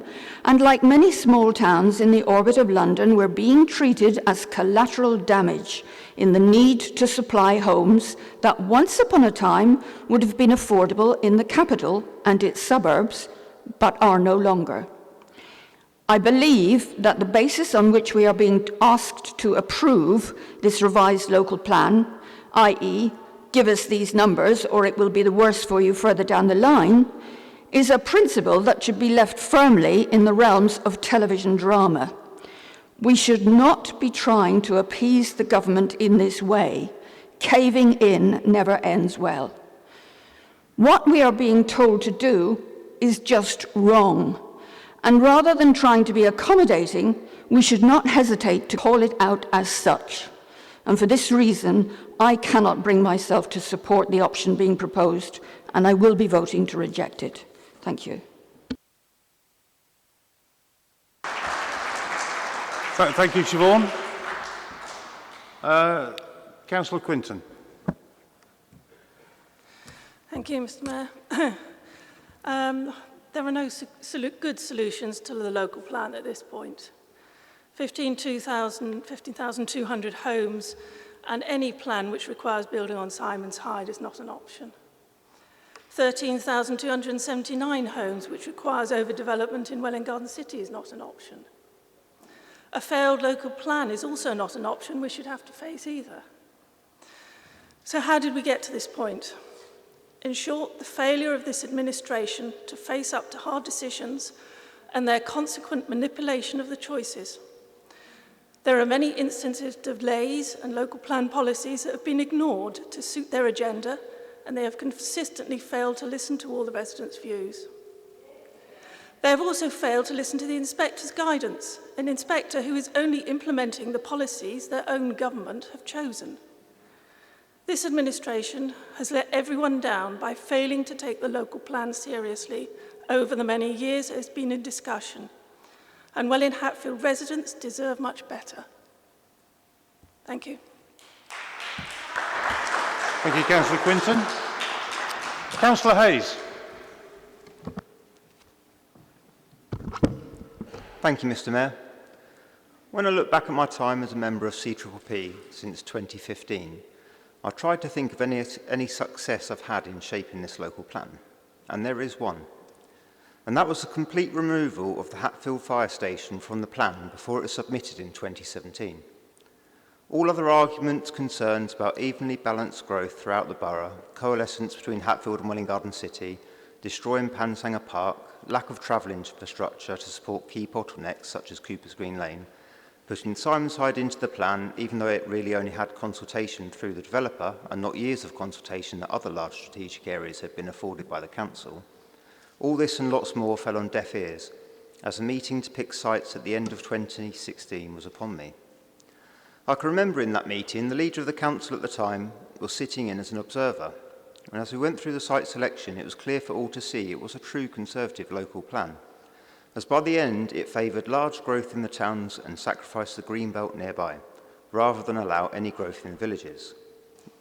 and like many small towns in the orbit of London, we're being treated as collateral damage in the need to supply homes that once upon a time would have been affordable in the capital and its suburbs, but are no longer. I believe that the basis on which we are being asked to approve this revised local plan, i.e., give us these numbers or it will be the worse for you further down the line, is a principle that should be left firmly in the realms of television drama. We should not be trying to appease the government in this way. Caving in never ends well. What we are being told to do is just wrong. And rather than trying to be accommodating, we should not hesitate to call it out as such. And for this reason, I cannot bring myself to support the option being proposed, and I will be voting to reject it. Thank you. Thank you, Siobhan. Councillor Quinton. Thank you, Mr. Mayor. There are no good solutions to the local plan at this point. 15,200 homes and any plan which requires building on Simon's Hyde is not an option. 13,279 homes which requires overdevelopment in Welwyn Garden City is not an option. A failed local plan is also not an option we should have to face either. So how did we get to this point? In short, the failure of this administration to face up to hard decisions and their consequent manipulation of the choices. There are many instances of delays and local plan policies that have been ignored to suit their agenda, and they have consistently failed to listen to all the residents' views. They have also failed to listen to the inspector's guidance, an inspector who is only implementing the policies their own government have chosen. This administration has let everyone down by failing to take the local plan seriously over the many years it has been in discussion. And Welwyn Hatfield residents deserve much better. Thank you. Thank you, Councillor Quinton. Councillor Hayes. Thank you, Mr. Mayor. When I look back at my time as a member of CPPP since 2015, I tried to think of any success I've had in shaping this local plan, and there is one. And that was the complete removal of the Hatfield fire station from the plan before it was submitted in 2017. All other arguments, concerns about evenly balanced growth throughout the borough, coalescence between Hatfield and Welwyn Garden City, destroying Pansanger Park, lack of travel infrastructure to support key bottlenecks such as Cooper's Green Lane, putting Simon's Hyde into the plan even though it really only had consultation through the developer and not years of consultation that other large strategic areas had been afforded by the council. All this and lots more fell on deaf ears as the meeting to pick sites at the end of 2016 was upon me. I can remember in that meeting the leader of the council at the time was sitting in as an observer. and as we went through the site selection, it was clear for all to see it was a true conservative local plan, as by the end it favoured large growth in the towns and sacrificed the green belt nearby, rather than allow any growth in the villages.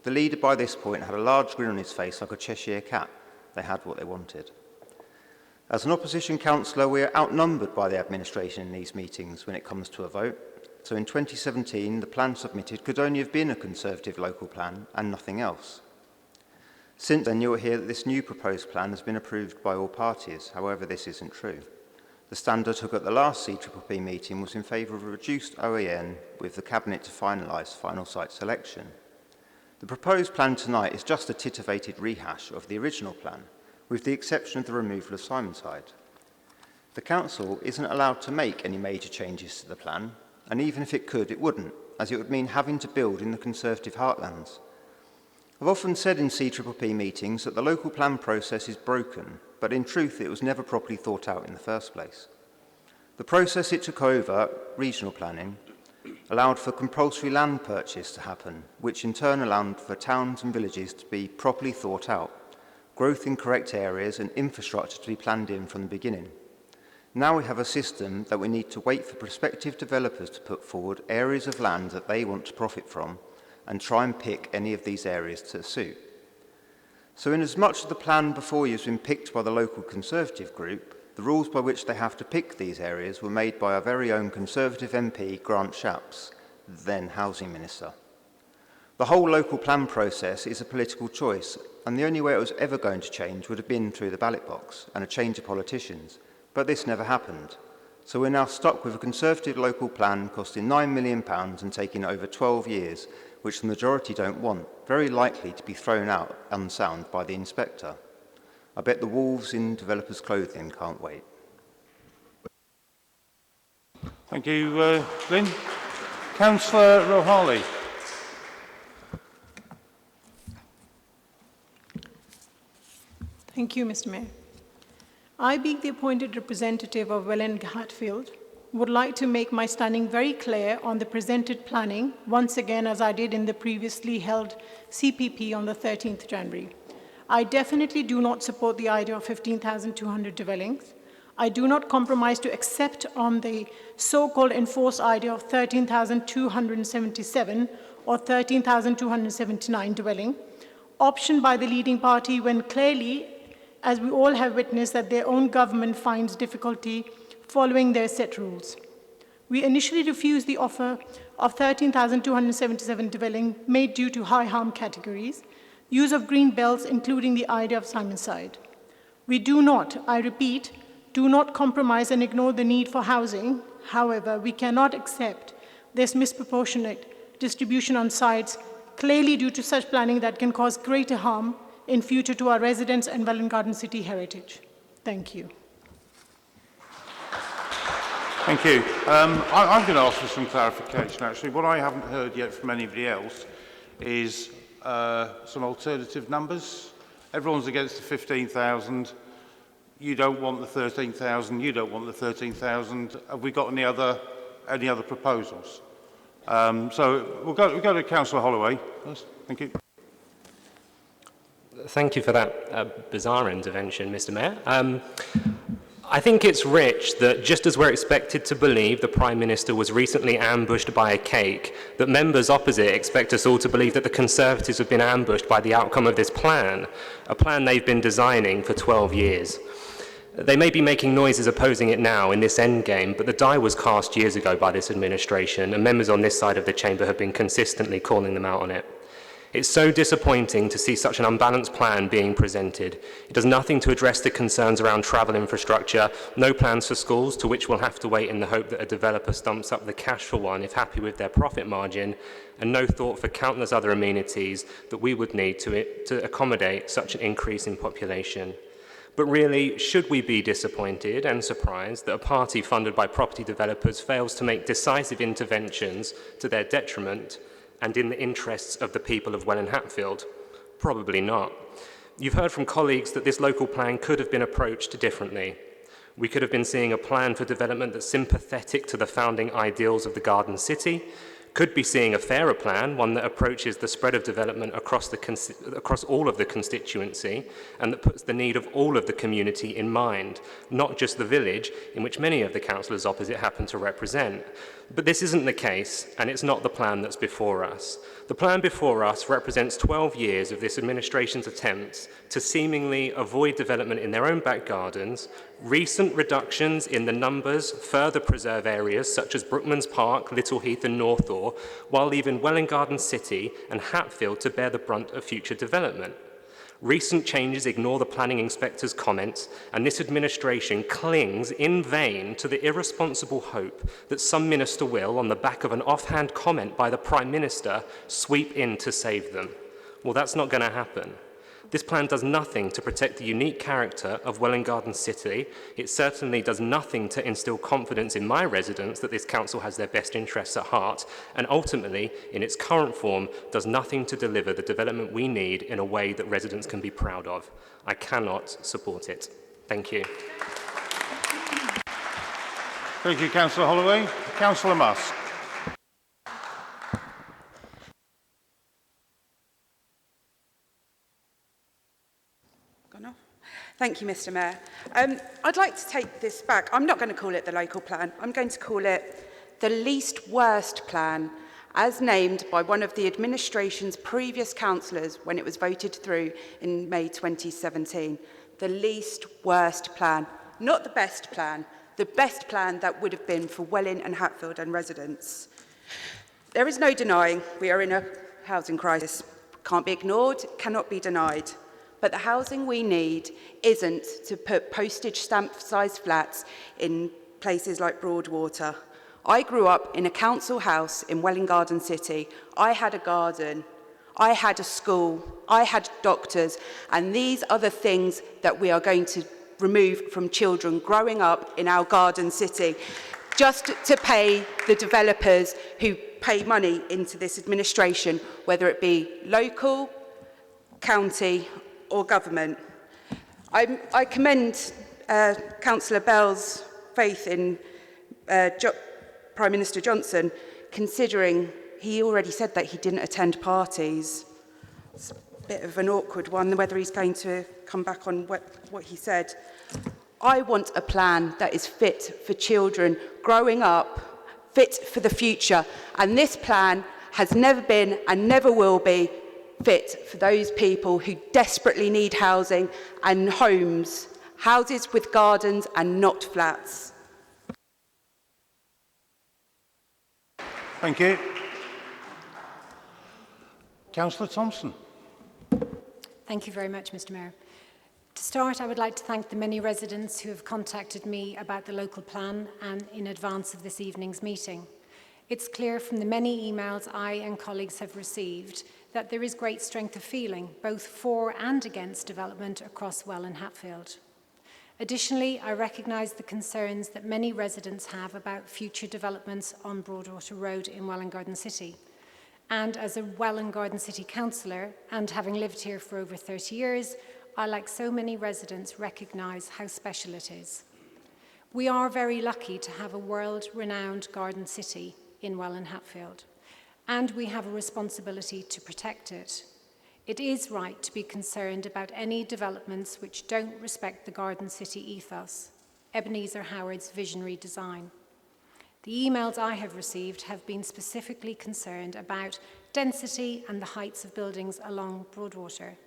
The leader by this point had a large grin on his face like a Cheshire cat. They had what they wanted. As an opposition councillor, we are outnumbered by the administration in these meetings when it comes to a vote. So in 2017, the plan submitted could only have been a Conservative local plan and nothing else. Since then, you'll hear that this new proposed plan has been approved by all parties. However, this isn't true. The stand I took at the last CPP meeting was in favour of a reduced OAN with the Cabinet to finalise final site selection. The proposed plan tonight is just a titivated rehash of the original plan, with the exception of the removal of Simonside. The Council isn't allowed to make any major changes to the plan, and even if it could, it wouldn't, as it would mean having to build in the Conservative heartlands. I've often said in CPP meetings that the local plan process is broken, but in truth it was never properly thought out in the first place. The process it took over, regional planning, allowed for compulsory land purchase to happen, which in turn allowed for towns and villages to be properly thought out, growth in correct areas and infrastructure to be planned in from the beginning. Now we have a system that we need to wait for prospective developers to put forward areas of land that they want to profit from and try and pick any of these areas to suit. So in as much as the plan before you has been picked by the local Conservative group, the rules by which they have to pick these areas were made by our very own Conservative MP, Grant Shapps, then Housing Minister. The whole local plan process is a political choice, and the only way it was ever going to change would have been through the ballot box and a change of politicians. But this never happened. So we're now stuck with a Conservative local plan costing £9 million and taking over 12 years, which the majority don't want, very likely to be thrown out unsound by the inspector. I bet the wolves in developers' clothing can't wait. Thank you, Lynn. Councillor Rohali. Thank you, Mr. Mayor. I, being the appointed representative of Welwyn Hatfield, would like to make my standing very clear on the presented planning, once again as I did in the previously held CPP on the 13th January. I definitely do not support the idea of 15,200 dwellings. I do not compromise to accept on the so-called enforced idea of 13,277 or 13,279 dwelling, optioned by the leading party when clearly, as we all have witnessed, that their own government finds difficulty following their set rules. We initially refused the offer of 13,277 dwelling made due to high harm categories, use of green belts, including the idea of Simonside. We do not, I repeat, do not compromise and ignore the need for housing. However, we cannot accept this misproportionate distribution on sites, clearly due to such planning that can cause greater harm in future to our residents and Welwyn Garden City heritage. Thank you. Thank you. I'm going to ask for some clarification, actually. What I haven't heard yet from anybody else is some alternative numbers. Everyone's against the 15,000. You don't want the 13,000. You don't want the 13,000. Have we got any other proposals? So we'll go to Councillor Holloway first. Thank you. Thank you for that bizarre intervention, Mr. Mayor. I think it's rich that just as we're expected to believe the Prime Minister was recently ambushed by a cake, that members opposite expect us all to believe that the Conservatives have been ambushed by the outcome of this plan, a plan they've been designing for 12 years. They may be making noises opposing it now in this endgame, but the die was cast years ago by this administration, and members on this side of the chamber have been consistently calling them out on it. It's so disappointing to see such an unbalanced plan being presented. It does nothing to address the concerns around travel infrastructure, no plans for schools, to which we'll have to wait in the hope that a developer stumps up the cash for one if happy with their profit margin, and no thought for countless other amenities that we would need to accommodate such an increase in population. But really, should we be disappointed and surprised that a party funded by property developers fails to make decisive interventions to their detriment and in the interests of the people of Welwyn Hatfield? Probably not. You've heard from colleagues that this local plan could have been approached differently. We could have been seeing a plan for development that's sympathetic to the founding ideals of the Garden City, could be seeing a fairer plan, one that approaches the spread of development across all of the constituency and that puts the need of all of the community in mind, not just the village in which many of the councillors opposite happen to represent. But this isn't the case, and it's not the plan that's before us. The plan before us represents 12 years of this administration's attempts to seemingly avoid development in their own back gardens. Recent reductions in the numbers further preserve areas such as Brookman's Park, Little Heath and Northaw, while leaving Welwyn Garden City and Hatfield to bear the brunt of future development. Recent changes ignore the planning inspector's comments, and this administration clings in vain to the irresponsible hope that some minister will, on the back of an offhand comment by the Prime Minister, sweep in to save them. Well, that's not going to happen. This plan does nothing to protect the unique character of Welwyn Garden City. It certainly does nothing to instill confidence in my residents that this council has their best interests at heart, and ultimately, in its current form, does nothing to deliver the development we need in a way that residents can be proud of. I cannot support it. Thank you. Thank you, Councillor Holloway. Councillor Musk. Thank you, Mr. Mayor. I'd like to take this back. I'm not going to call it the local plan. I'm going to call it the least worst plan, as named by one of the administration's previous councillors when it was voted through in May 2017. The least worst plan, not the best plan that would have been for Welwyn and Hatfield and residents. There is no denying we are in a housing crisis. Can't be ignored, cannot be denied. But the housing we need isn't to put postage stamp-sized flats in places like Broadwater. I grew up in a council house in Welwyn Garden City. I had a garden, I had a school, I had doctors, and these are the things that we are going to remove from children growing up in our garden city, just to pay the developers who pay money into this administration, whether it be local, county, or government. I commend Councillor Bell's faith in Prime Minister Johnson, considering he already said that he didn't attend parties. It's a bit of an awkward one, whether he's going to come back on what he said. I want a plan that is fit for children growing up, fit for the future, and this plan has never been and never will be fit for those people who desperately need housing and homes, houses with gardens and not flats. Thank you. Councillor Thompson. Thank you very much, Mr. Mayor. To start, I would like to thank the many residents who have contacted me about the local plan and in advance of this evening's meeting. It's clear from the many emails I and colleagues have received that there is great strength of feeling, both for and against development across Welwyn and Hatfield. Additionally, I recognise the concerns that many residents have about future developments on Broadwater Road in Welwyn Garden City. And as a Welwyn Garden City councillor, and having lived here for over 30 years, I, like so many residents, recognise how special it is. We are very lucky to have a world-renowned garden city in Welwyn Hatfield, and we have a responsibility to protect it. It is right to be concerned about any developments which don't respect the garden city ethos, Ebenezer Howard's visionary design. The emails I have received have been specifically concerned about density and the heights of buildings along Broadwater.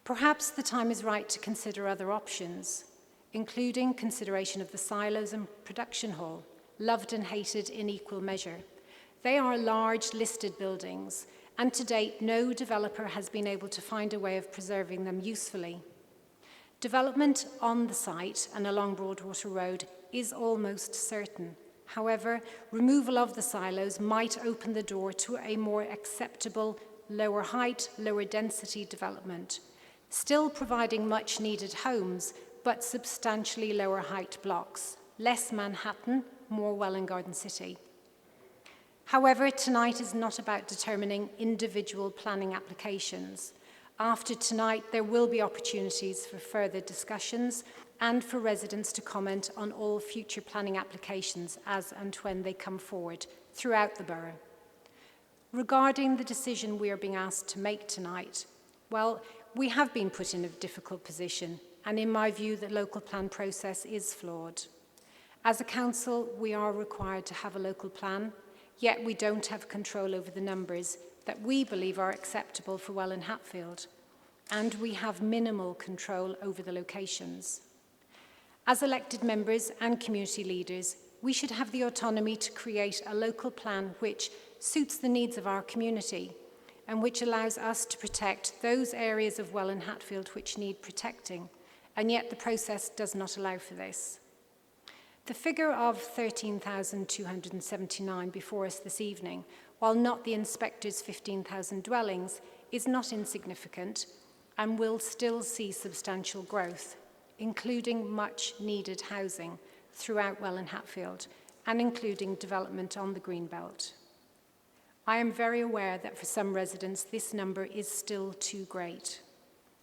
Perhaps the time is right to consider other options, including consideration of the silos and production hall, loved and hated in equal measure. They are large listed buildings, and to date, no developer has been able to find a way of preserving them usefully. Development on the site and along Broadwater Road is almost certain. However, removal of the silos might open the door to a more acceptable, lower height, lower density development, still providing much needed homes, but substantially lower height blocks, less Manhattan, more Welwyn Garden City. However, tonight is not about determining individual planning applications. After tonight, there will be opportunities for further discussions and for residents to comment on all future planning applications as and when they come forward. throughout the borough. Regarding the decision we are being asked to make tonight, well, we have been put in a difficult position, and in my view, the local plan process is flawed. As a council, we are required to have a local plan, yet we don't have control over the numbers that we believe are acceptable for Welwyn Hatfield, and we have minimal control over the locations. As elected members and community leaders, we should have the autonomy to create a local plan which suits the needs of our community and which allows us to protect those areas of Welwyn Hatfield which need protecting, and yet the process does not allow for this. The figure of 13,279 before us this evening, while not the inspector's 15,000 dwellings, is not insignificant and will still see substantial growth, including much needed housing throughout Welwyn Hatfield and including development on the Greenbelt. I am very aware that for some residents this number is still too great.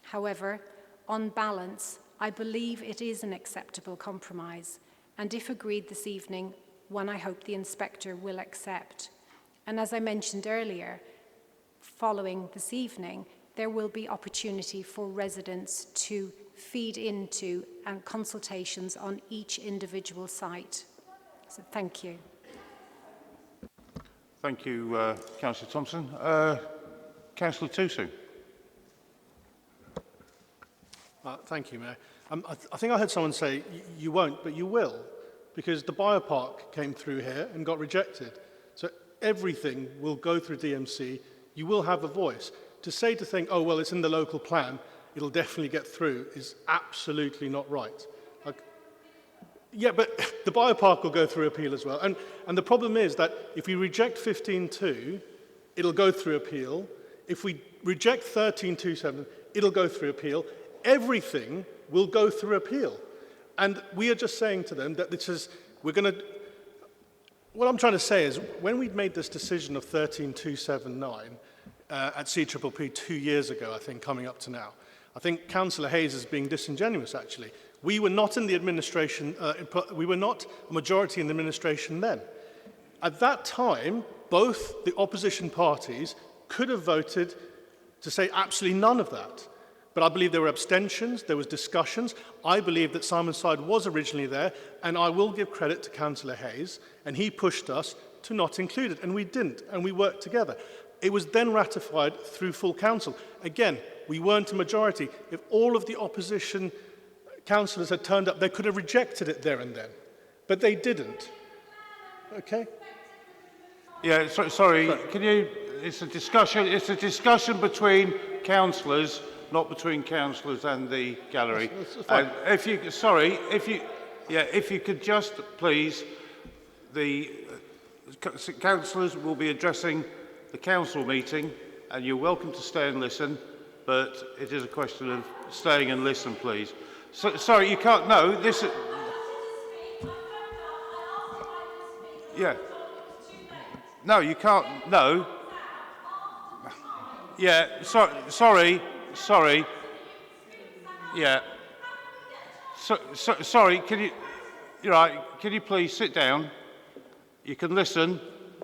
However, on balance, I believe it is an acceptable compromise, and if agreed this evening, one I hope the inspector will accept. And as I mentioned earlier, following this evening, there will be opportunity for residents to feed into and consultations on each individual site. So thank you. Thank you, Councillor Thompson. Councillor Tusu. Thank you, Mayor. I think I heard someone say, you won't, but you will, because the biopark came through here and got rejected. So everything will go through DMC. You will have a voice. To think, oh, well, it's in the local plan, it'll definitely get through, is absolutely not right. Yeah, but the biopark will go through appeal as well. And the problem is that if we reject 15.2, it'll go through appeal. If we reject 13.27, it'll go through appeal. Everything will go through appeal. And we are just saying to them that what I'm trying to say is, when we made this decision of 13.279 at CPPP 2 years ago, I think, coming up to now, I think Councillor Hayes is being disingenuous, actually. We were not in the administration, we were not a majority in the administration then. At that time, both the opposition parties could have voted to say absolutely none of that. But I believe there were abstentions, there was discussions. I believe that Simonside was originally there, and I will give credit to Councillor Hayes, and he pushed us to not include it, and we didn't, and we worked together. It was then ratified through full council. Again, we weren't a majority. If all of the opposition councillors had turned up, they could have rejected it there and then, but they didn't. Okay? Yeah, sorry. Can you? It's a discussion. It's a discussion between councillors, not between councillors and the gallery. And if you could just please, the councillors will be addressing the council meeting, and you're welcome to stay and listen, but it is a question of staying and listen, please. So, sorry, you can't. No, this. Yeah. No, you can't. No. Yeah. Sorry. Yeah. Sorry. Can you? You're right. Can you please sit down? You can listen.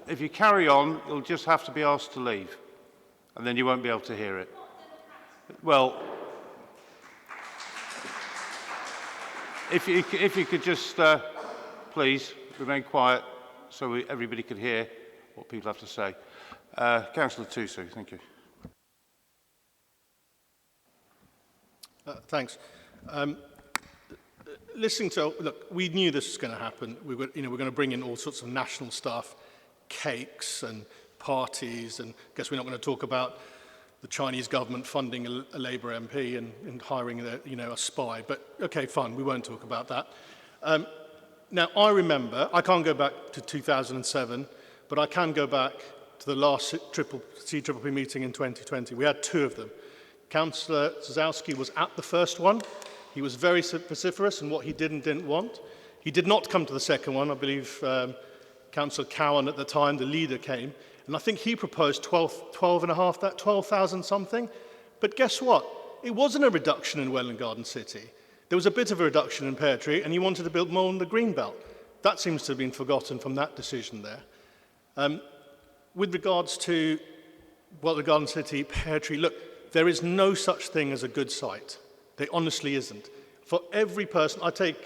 If you carry on, you'll just have to be asked to leave, and then you won't be able to hear it. Well. If you could just, please, remain quiet so everybody can hear what people have to say. Councillor Tusu, thank you. Thanks. Listening to, look, we knew this was going to happen. We're going to bring in all sorts of national stuff, cakes and parties, and I guess we're not going to talk about the Chinese government funding a Labour MP and hiring a spy. But okay, fine, we won't talk about that. Now, I remember, I can't go back to 2007, but I can go back to the last CPPP meeting in 2020. We had two of them. Councillor Zazowski was at the first one. He was very vociferous in what he did and didn't want. He did not come to the second one. I believe Councillor Cowan at the time, the leader, came. And I think he proposed 12,000 something. But guess what? It wasn't a reduction in Welwyn Garden City. There was a bit of a reduction in Pear Tree, and he wanted to build more on the Greenbelt. That seems to have been forgotten from that decision there. With regards to Welwyn Garden City, Pear Tree, look, there is no such thing as a good site. There honestly isn't. For every person, I take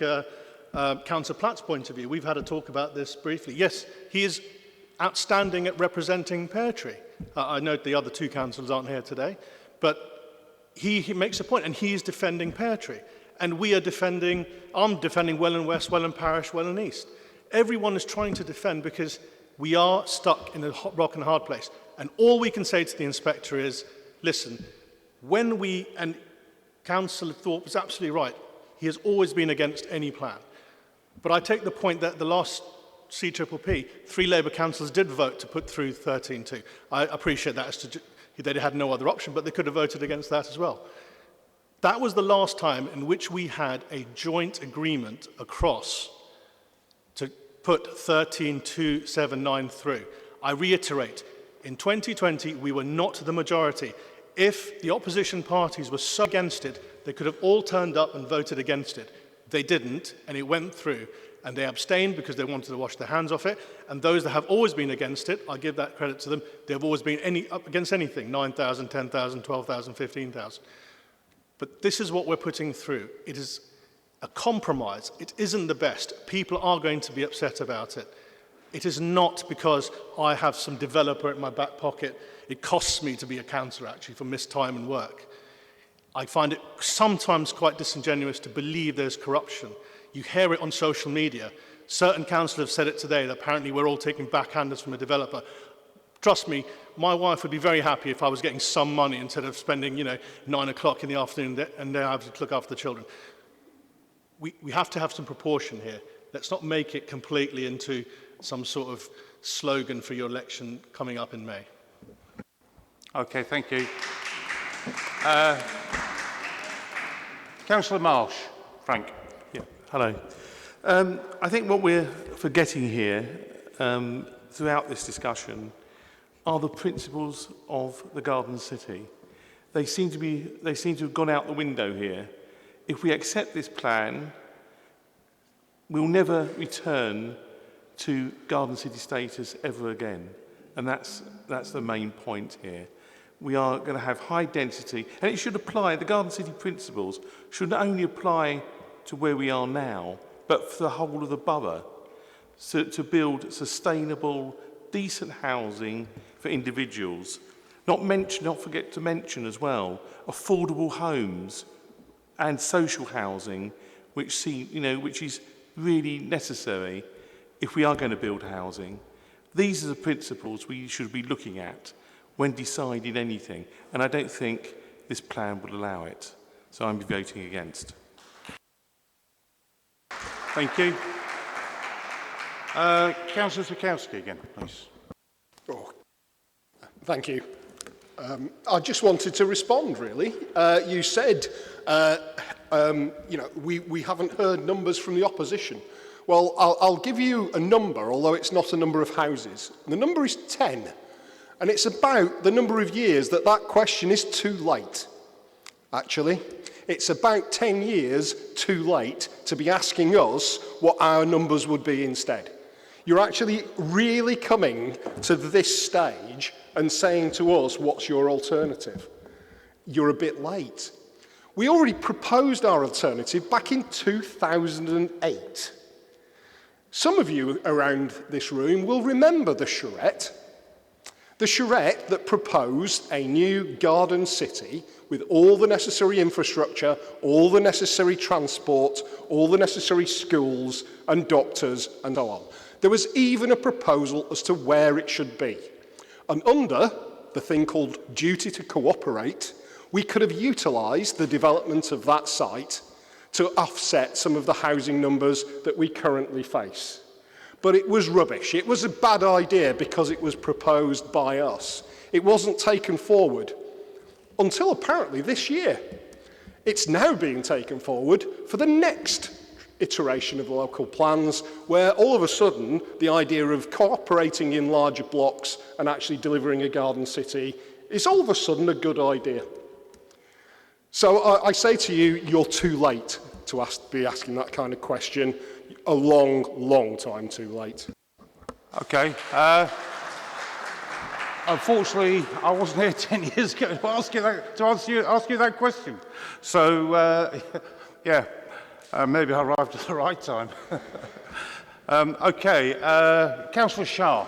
Councillor Platt's point of view. We've had a talk about this briefly. Yes, he is outstanding at representing Pear Tree. I note the other two councillors aren't here today, but he makes a point, and he is defending Pear Tree. And we are defending, I'm defending Welwyn West, Welwyn Parish, Welwyn East. Everyone is trying to defend because we are stuck in a rock and a hard place. And all we can say to the inspector is, listen, when we, and Councillor Thorpe was absolutely right, he has always been against any plan. But I take the point that the last CPP, 3 Labour councillors did vote to put through 13.2. I appreciate that. They had no other option, but they could have voted against that as well. That was the last time in which we had a joint agreement across to put 13.279 through. I reiterate, in 2020, we were not the majority. If the opposition parties were so against it, they could have all turned up and voted against it. They didn't, and it went through. And they abstained because they wanted to wash their hands off it. And those that have always been against it, I give that credit to them, they have always been up against anything, 9,000, 10,000, 12,000, 15,000. But this is what we're putting through. It is a compromise. It isn't the best. People are going to be upset about it. It is not because I have some developer in my back pocket. It costs me to be a councillor, actually, for missed time and work. I find it sometimes quite disingenuous to believe there's corruption. You hear it on social media. Certain councillors have said it today that apparently we're all taking backhanders from a developer. Trust me, my wife would be very happy if I was getting some money instead of spending, 9 o'clock in the afternoon and then I have to look after the children. We have to have some proportion here. Let's not make it completely into some sort of slogan for your election coming up in May. Okay, thank you. Councillor Marsh, Frank. Yeah, hello. I think what we're forgetting here throughout this discussion are the principles of the Garden City. They seem to have gone out the window here. If we accept this plan, we'll never return to Garden City status ever again. And that's the main point here. We are going to have high density, and it should apply, the Garden City principles should not only apply to where we are now, but for the whole of the borough, so to build sustainable, decent housing for individuals. Not forget to mention as well, affordable homes and social housing, which is really necessary if we are going to build housing. These are the principles we should be looking at when deciding anything, and I don't think this plan would allow it. So I'm voting against. Thank you. Councillor Sikowski again, please. Thank you. I just wanted to respond, really. You said, we haven't heard numbers from the opposition. Well, I'll give you a number, although it's not a number of houses. The number is 10. And it's about the number of years that question is too late, actually. It's about 10 years too late to be asking us what our numbers would be instead. You're actually really coming to this stage and saying to us, what's your alternative? You're a bit late. We already proposed our alternative back in 2008. Some of you around this room will remember the charrette. The charrette that proposed a new garden city with all the necessary infrastructure, all the necessary transport, all the necessary schools and doctors and so on. There was even a proposal as to where it should be. And under the thing called duty to cooperate, we could have utilised the development of that site to offset some of the housing numbers that we currently face. But it was rubbish. It was a bad idea because it was proposed by us. It wasn't taken forward until apparently this year. It's now being taken forward for the next iteration of the local plans, where all of a sudden the idea of cooperating in larger blocks and actually delivering a garden city is all of a sudden a good idea. So I say to you, you're too late to be asking that kind of question. A long, long time too late. Okay. Unfortunately, I wasn't here 10 years ago to ask you that question. So, yeah, maybe I arrived at the right time. Okay, Councillor Shah.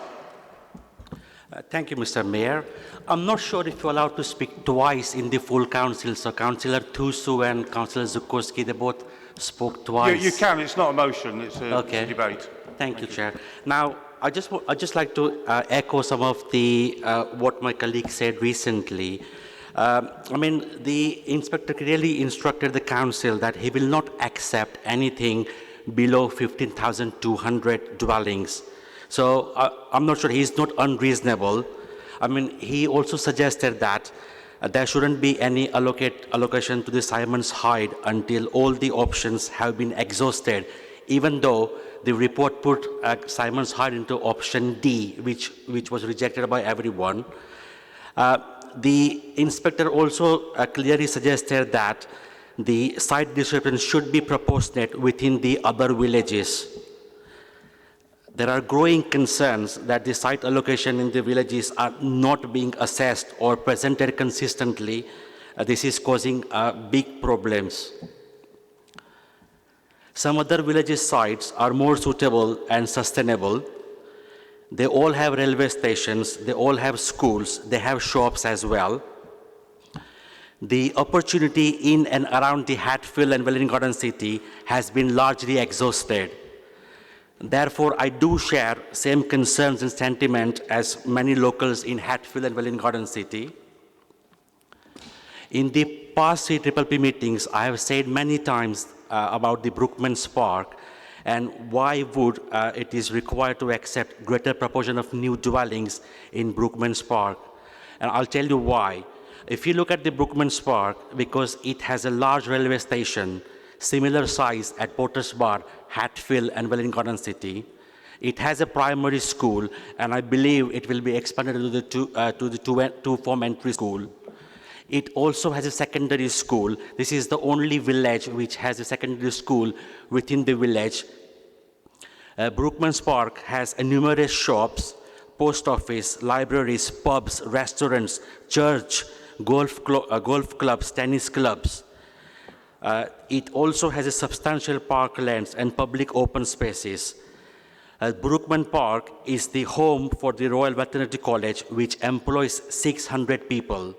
Thank you, Mr. Mayor. I'm not sure if you're allowed to speak twice in the full council. So Councillor Thusu and Councillor Zukorski, they both spoke twice. You can. It's not a motion. It's a debate. Thank you, Chair. Now, I just like to echo some of the what my colleague said recently. I mean, the inspector clearly instructed the council that he will not accept anything below 15,200 dwellings. So I'm not sure he's not unreasonable. I mean, he also suggested that there shouldn't be any allocation to the Simon's Hyde until all the options have been exhausted, even though the report put Simon's Hyde into option D, which was rejected by everyone. The inspector also clearly suggested that the site distribution should be proportionate within the other villages. There are growing concerns that the site allocation in the villages are not being assessed or presented consistently. This is causing big problems. Some other villages' sites are more suitable and sustainable. They all have railway stations, they all have schools, they have shops as well. The opportunity in and around the Hatfield and Welwyn Garden City has been largely exhausted. Therefore, I do share same concerns and sentiment as many locals in Hatfield and Welwyn Garden City. In the past CPPP meetings, I have said many times about the Brookman's Park and why would it is required to accept greater proportion of new dwellings in Brookman's Park. And I'll tell you why. If you look at the Brookman's Park, because it has a large railway station, similar size at Porter's Bar, Hatfield and Welwyn Garden City. It has a primary school, and I believe it will be expanded to the two-form entry school. It also has a secondary school. This is the only village which has a secondary school within the village. Brookman's Park has numerous shops, post office, libraries, pubs, restaurants, church, golf clubs, tennis clubs. It also has a substantial parklands and public open spaces. Brookman Park is the home for the Royal Veterinary College, which employs 600 people.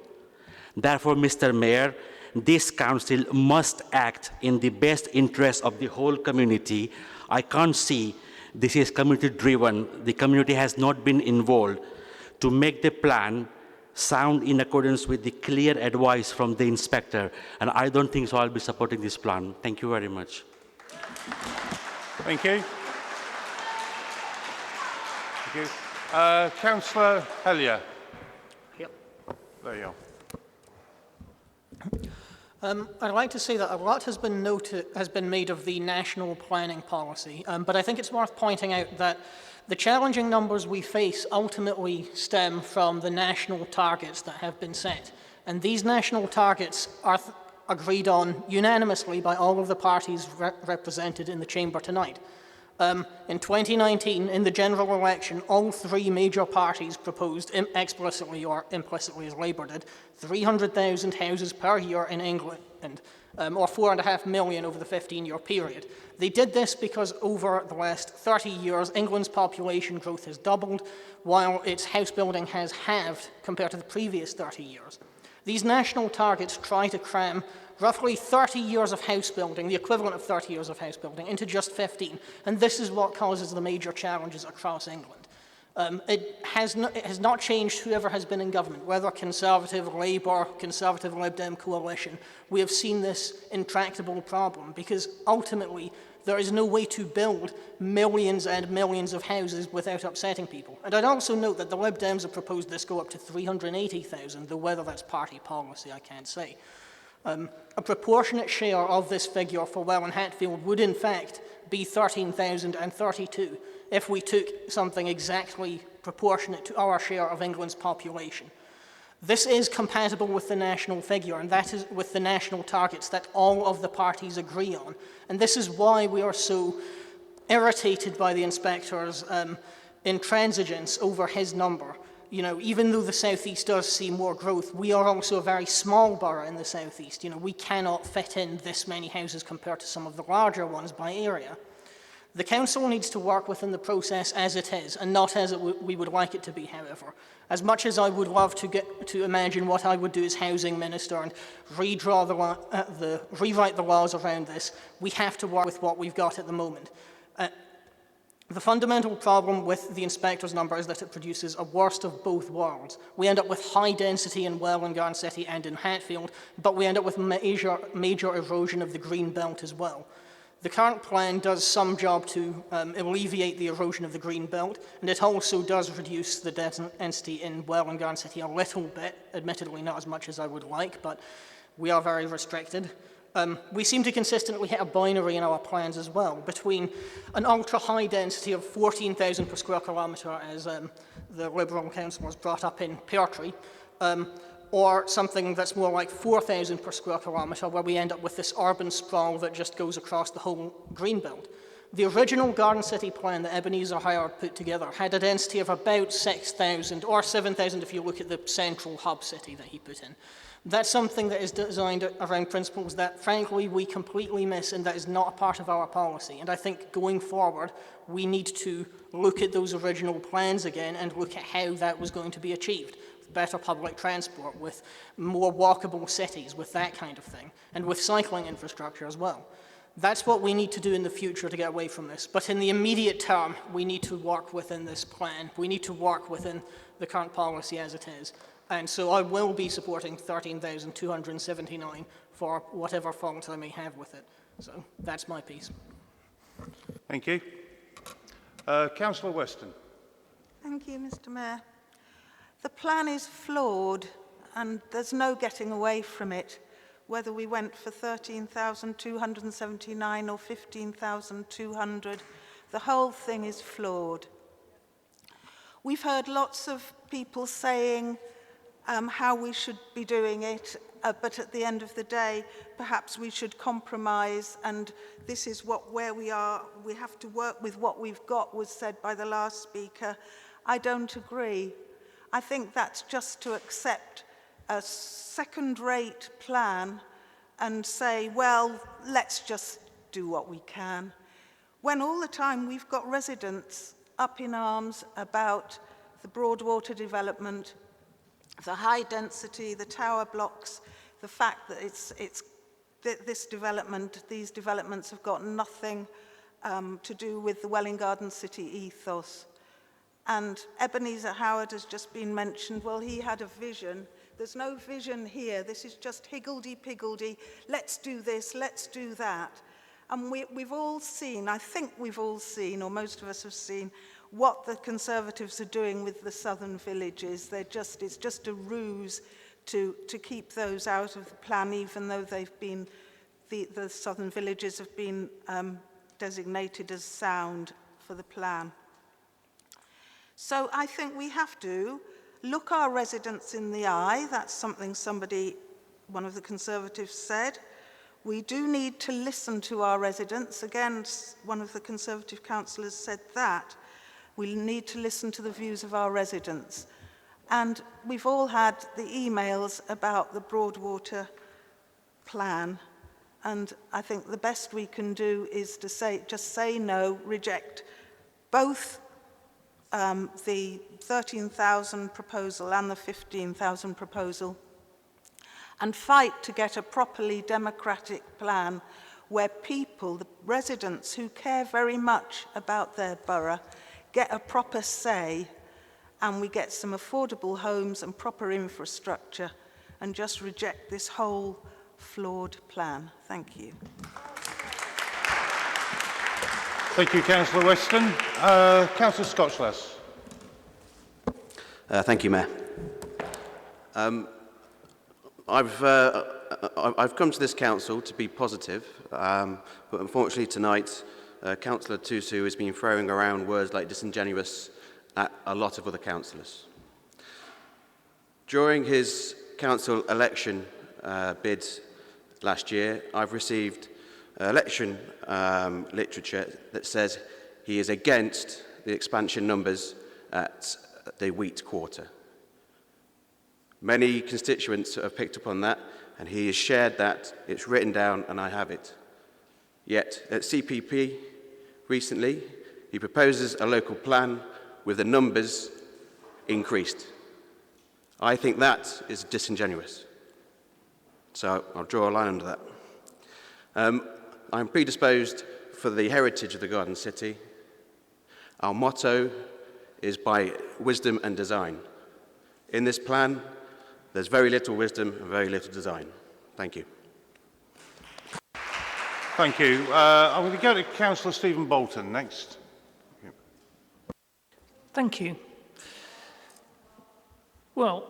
Therefore, Mr. Mayor, this council must act in the best interest of the whole community. I can't see this is community-driven. The community has not been involved to make the plan sound in accordance with the clear advice from the inspector. And I don't think so I'll be supporting this plan. Thank you very much. Thank you. Thank you. Councillor Hellier. Yep. There you are. I'd like to say that a lot has been made of the national planning policy, but I think it's worth pointing out that the challenging numbers we face ultimately stem from the national targets that have been set. And these national targets are agreed on unanimously by all of the parties represented in the chamber tonight. In 2019, in the general election, all three major parties proposed explicitly or implicitly, as Labour did, 300,000 houses per year in England, or 4.5 million over the 15-year period. They did this because over the last 30 years, England's population growth has doubled, while its house building has halved compared to the previous 30 years. These national targets try to cram roughly 30 years of house building, the equivalent of 30 years of house building, into just 15. And this is what causes the major challenges across England. It has not changed whoever has been in government, whether Conservative, Labour, Conservative Lib Dem coalition. We have seen this intractable problem because ultimately there is no way to build millions and millions of houses without upsetting people. And I'd also note that the Lib Dems have proposed this go up to 380,000, though whether that's party policy, I can't say. A proportionate share of this figure for Welwyn Hatfield would in fact be 13,032 if we took something exactly proportionate to our share of England's population. This is compatible with the national figure, and that is with the national targets that all of the parties agree on. And this is why we are so irritated by the inspector's intransigence over his number. you know, even though the southeast does see more growth, we are also a very small borough in the southeast. You know, we cannot fit in this many houses compared to some of the larger ones by area. The council needs to work within the process as it is, and not as we would like it to be, however. As much as I would love to get to imagine what I would do as housing minister and rewrite the laws around this, we have to work with what we've got at the moment. The fundamental problem with the inspector's number is that it produces a worst of both worlds. We end up with high density in Welwyn Garden City and in Hatfield, but we end up with major erosion of the green belt as well. The current plan does some job to alleviate the erosion of the green belt, and it also does reduce the density in Welwyn Garden City a little bit, admittedly not as much as I would like, but we are very restricted. We seem to consistently hit a binary in our plans as well, between an ultra-high density of 14,000 per square kilometre, as the Liberal councillors brought up in Peartree, or something that's more like 4,000 per square kilometre, where we end up with this urban sprawl that just goes across the whole greenbelt. The original Garden City plan that Ebenezer Howard put together had a density of about 6,000, or 7,000 if you look at the central hub city that he put in. That's something that is designed around principles that, frankly, we completely miss, and that is not a part of our policy. And I think going forward, we need to look at those original plans again and look at how that was going to be achieved. With better public transport, with more walkable cities, with that kind of thing, and with cycling infrastructure as well. That's what we need to do in the future to get away from this. But in the immediate term, we need to work within this plan. We need to work within the current policy as it is. And so I will be supporting 13,279 for whatever fault I may have with it. So that's my piece. Thank you. Councillor Weston. Thank you, Mr. Mayor. The plan is flawed, and there's no getting away from it, whether we went for 13,279 or 15,200. The whole thing is flawed. We've heard lots of people saying how we should be doing it, but at the end of the day, perhaps we should compromise, and this is where we are. We have to work with what we've got, was said by the last speaker. I don't agree. I think that's just to accept a second-rate plan and say, well, let's just do what we can. When all the time we've got residents up in arms about the Broadwater development, the high density, the tower blocks, the fact that these developments have got nothing to do with the Welwyn Garden City ethos. And Ebenezer Howard has just been mentioned. Well, he had a vision. There's no vision here. This is just higgledy-piggledy. Let's do this, let's do that. And we've all seen, I think we've all seen, or most of us have seen, what the Conservatives are doing with the southern villages. It's just a ruse to keep those out of the plan, even though they've been, the southern villages have been designated as sound for the plan. So I think we have to look our residents in the eye. That's something one of the Conservatives said. We do need to listen to our residents. Again, one of the Conservative councillors said that. We need to listen to the views of our residents. And we've all had the emails about the Broadwater plan. And I think the best we can do is to just say no, reject both the 13,000 proposal and the 15,000 proposal, and fight to get a properly democratic plan where people, the residents who care very much about their borough, get a proper say, and we get some affordable homes and proper infrastructure, and just reject this whole flawed plan. Thank you. Thank you, Councillor Weston. Councillor Scotchless. Thank you, Mayor. I've come to this council to be positive, but unfortunately tonight, Councillor Tusu has been throwing around words like disingenuous at a lot of other councillors. During his council election bid last year, I've received election literature that says he is against the expansion numbers at the wheat quarter. Many constituents have picked up on that, and he has shared that. It's written down, and I have it. Yet, at CPP recently, he proposes a local plan with the numbers increased. I think that is disingenuous. So I'll draw a line under that. I'm predisposed for the heritage of the Garden City. Our motto is by wisdom and design. In this plan, there's very little wisdom and very little design. Thank you. Thank you. I'm going to go to Councillor Stephen Bolton next. Thank you. Well,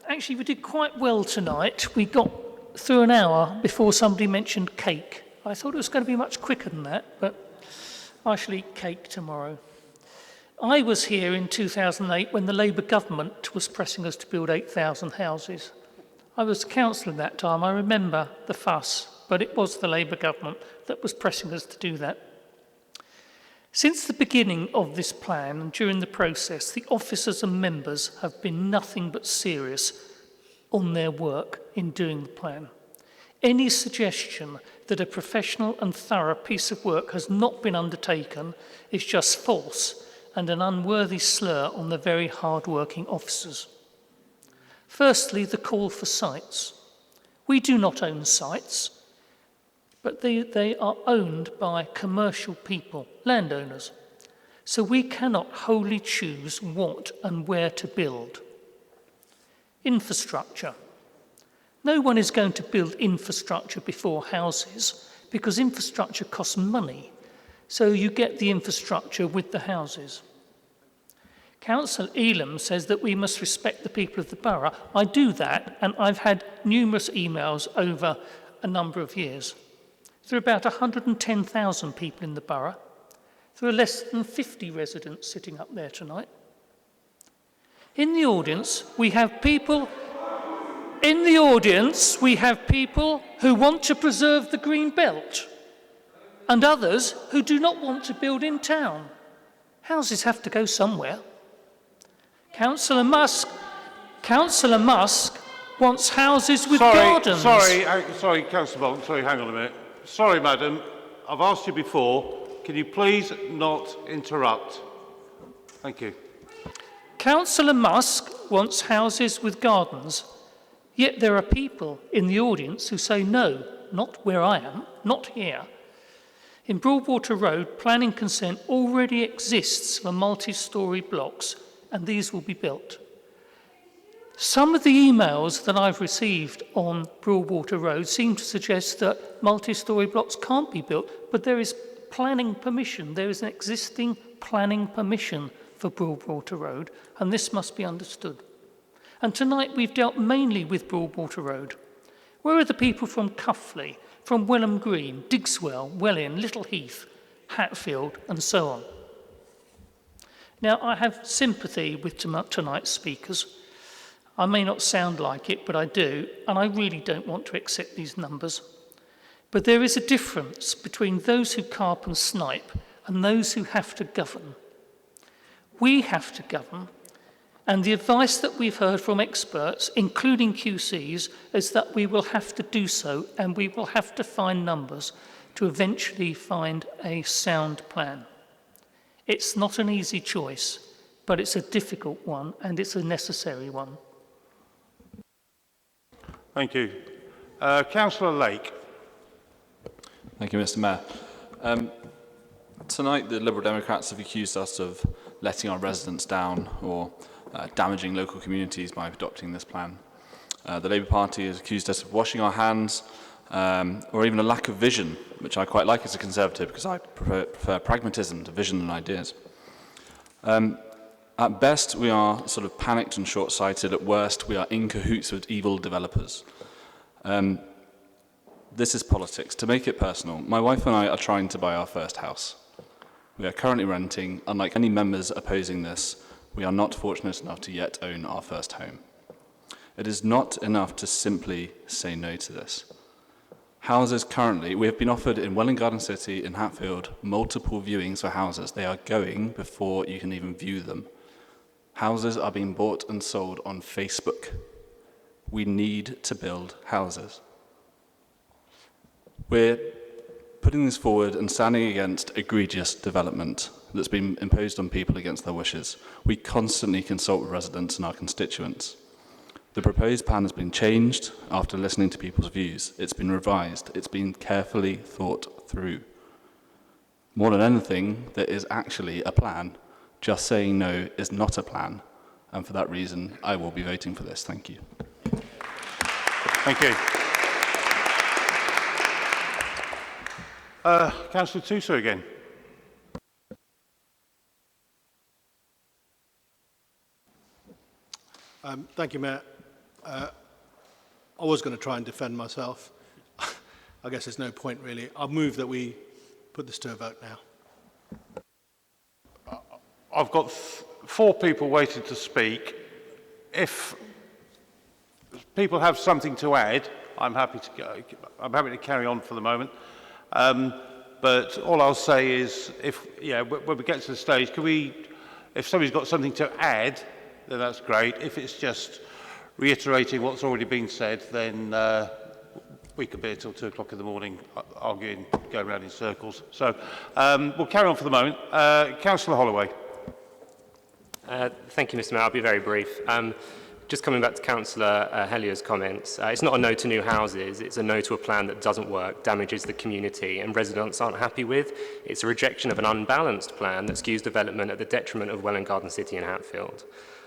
actually, we did quite well tonight. We got through an hour before somebody mentioned cake. I thought it was going to be much quicker than that, but I shall eat cake tomorrow. I was here in 2008 when the Labour government was pressing us to build 8,000 houses. I was councillor at that time. I remember the fuss, but it was the Labour government that was pressing us to do that. Since the beginning of this plan and during the process, the officers and members have been nothing but serious on their work in doing the plan. Any suggestion that a professional and thorough piece of work has not been undertaken is just false and an unworthy slur on the very hard-working officers. Firstly, the call for sites. We do not own sites, but they are owned by commercial people, landowners. So we cannot wholly choose what and where to build. Infrastructure. No one is going to build infrastructure before houses because infrastructure costs money. So you get the infrastructure with the houses. Councillor Elam says that we must respect the people of the borough. I do that, and I've had numerous emails over a number of years. There are about 110,000 people in the borough. There are less than 50 residents sitting up there tonight. In the audience, we have people who want to preserve the green belt and others who do not want to build in town. Houses have to go somewhere. Councillor Musk wants houses with gardens. Sorry, Councillor Bolton. Sorry, hang on a minute. Sorry, madam. I've asked you before. Can you please not interrupt? Thank you. Councillor Musk wants houses with gardens. Yet there are people in the audience who say no, not where I am, not here. In Broadwater Road, planning consent already exists for multi-storey blocks, and these will be built. Some of the emails that I've received on Broadwater Road seem to suggest that multi-storey blocks can't be built, but there is planning permission. There is an existing planning permission for Broadwater Road, and this must be understood. And tonight we've dealt mainly with Broadwater Road. Where are the people from Cuffley, from Welham Green, Digswell, Welwyn, Little Heath, Hatfield, and so on? Now, I have sympathy with tonight's speakers. I may not sound like it, but I do, and I really don't want to accept these numbers. But there is a difference between those who carp and snipe and those who have to govern. We have to govern, and the advice that we've heard from experts, including QCs, is that we will have to do so, and we will have to find numbers to eventually find a sound plan. It's not an easy choice, but it's a difficult one, and it's a necessary one. Thank you. Councillor Lake. Thank you, Mr. Mayor. Tonight, the Liberal Democrats have accused us of letting our residents down or damaging local communities by adopting this plan. The Labour Party has accused us of washing our hands or even a lack of vision, which I quite like as a Conservative because I prefer pragmatism to vision and ideas. At best, we are sort of panicked and short-sighted. At worst, we are in cahoots with evil developers. This is politics. To make it personal, my wife and I are trying to buy our first house. We are currently renting. Unlike any members opposing this, we are not fortunate enough to yet own our first home. It is not enough to simply say no to this. Houses currently, we have been offered in Welwyn Garden City, in Hatfield, multiple viewings for houses. They are going before you can even view them. Houses are being bought and sold on Facebook. We need to build houses. We're putting this forward and standing against egregious development that's been imposed on people against their wishes. We constantly consult with residents and our constituents. The proposed plan has been changed after listening to people's views. It's been revised. It's been carefully thought through. More than anything, there is actually a plan. Just saying no is not a plan. And for that reason, I will be voting for this. Thank you. Thank you. Councillor Tuso again. Thank you, Mayor. I was going to try and defend myself. I guess there's no point really. I'll move that we put this to a vote now. I've got 4 people waiting to speak. If people have something to add, I'm happy to carry on for the moment. But all I'll say is, when we get to the stage, if somebody's got something to add, then that's great. If it's just reiterating what's already been said, then we could be here till 2 o'clock in the morning arguing, going around in circles. So we'll carry on for the moment. Councillor Holloway. Thank you, Mr. Mayor. I'll be very brief. Just coming back to Councillor Hellier's comments, it's not a no to new houses, it's a no to a plan that doesn't work, damages the community and residents aren't happy with. It's a rejection of an unbalanced plan that skews development at the detriment of Welwyn Garden City and Hatfield.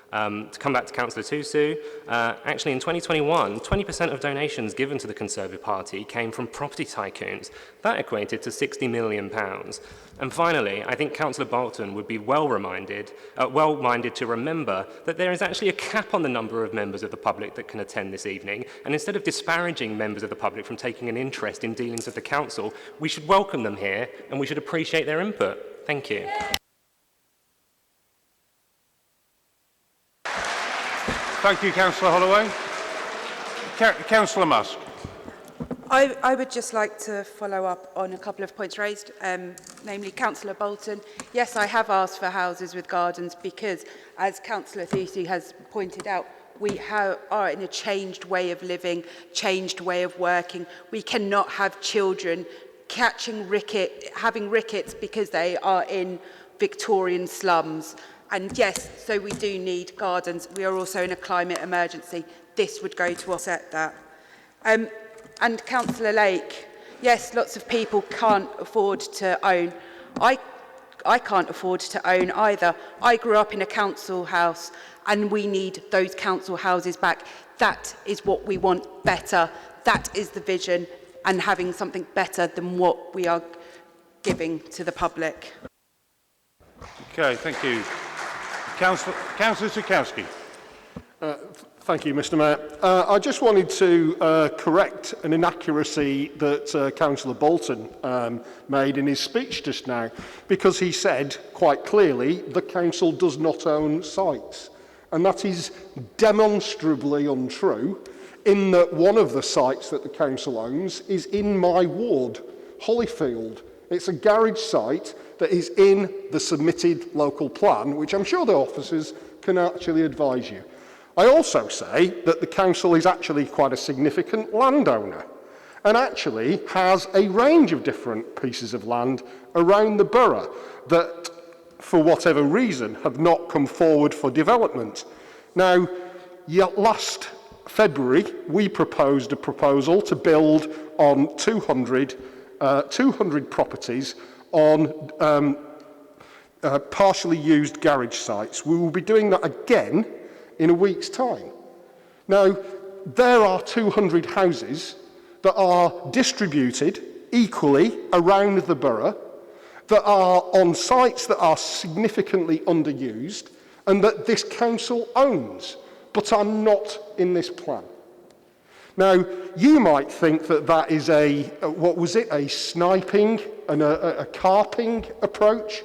To come back to Councillor Tusu, actually in 2021, 20% of donations given to the Conservative Party came from property tycoons. That equated to £60 million. And finally, I think Councillor Bolton would be well-minded to remember that there is actually a cap on the number of members of the public that can attend this evening. And instead of disparaging members of the public from taking an interest in dealings with the council, we should welcome them here and we should appreciate their input. Thank you. Thank you, Councillor Holloway. Councillor Musk. I would just like to follow up on a couple of points raised, namely Councillor Bolton. Yes, I have asked for houses with gardens because, as Councillor Thusi has pointed out, we are in a changed way of living, changed way of working. We cannot have children having rickets because they are in Victorian slums. And yes, so we do need gardens. We are also in a climate emergency. This would go to offset that. And Councillor Lake, yes, lots of people can't afford to own. I can't afford to own either. I grew up in a council house and we need those council houses back. That is what we want better. That is the vision, and having something better than what we are giving to the public. Okay, thank you. Councillor Sikowski. Thank you, Mr. Mayor. I just wanted to correct an inaccuracy that Councillor Bolton made in his speech just now, because he said quite clearly the council does not own sites. And that is demonstrably untrue, in that one of the sites that the council owns is in my ward, Hollyfield. It's a garage site that is in the submitted local plan, which I'm sure the officers can actually advise you. I also say that the council is actually quite a significant landowner and actually has a range of different pieces of land around the borough that, for whatever reason, have not come forward for development. Now, last February, we proposed a proposal to build on 200 properties on partially used garage sites. We will be doing that again in a week's time. Now, there are 200 houses that are distributed equally around the borough, that are on sites that are significantly underused, and that this council owns, but are not in this plan. Now, you might think that that is a sniping and a carping approach.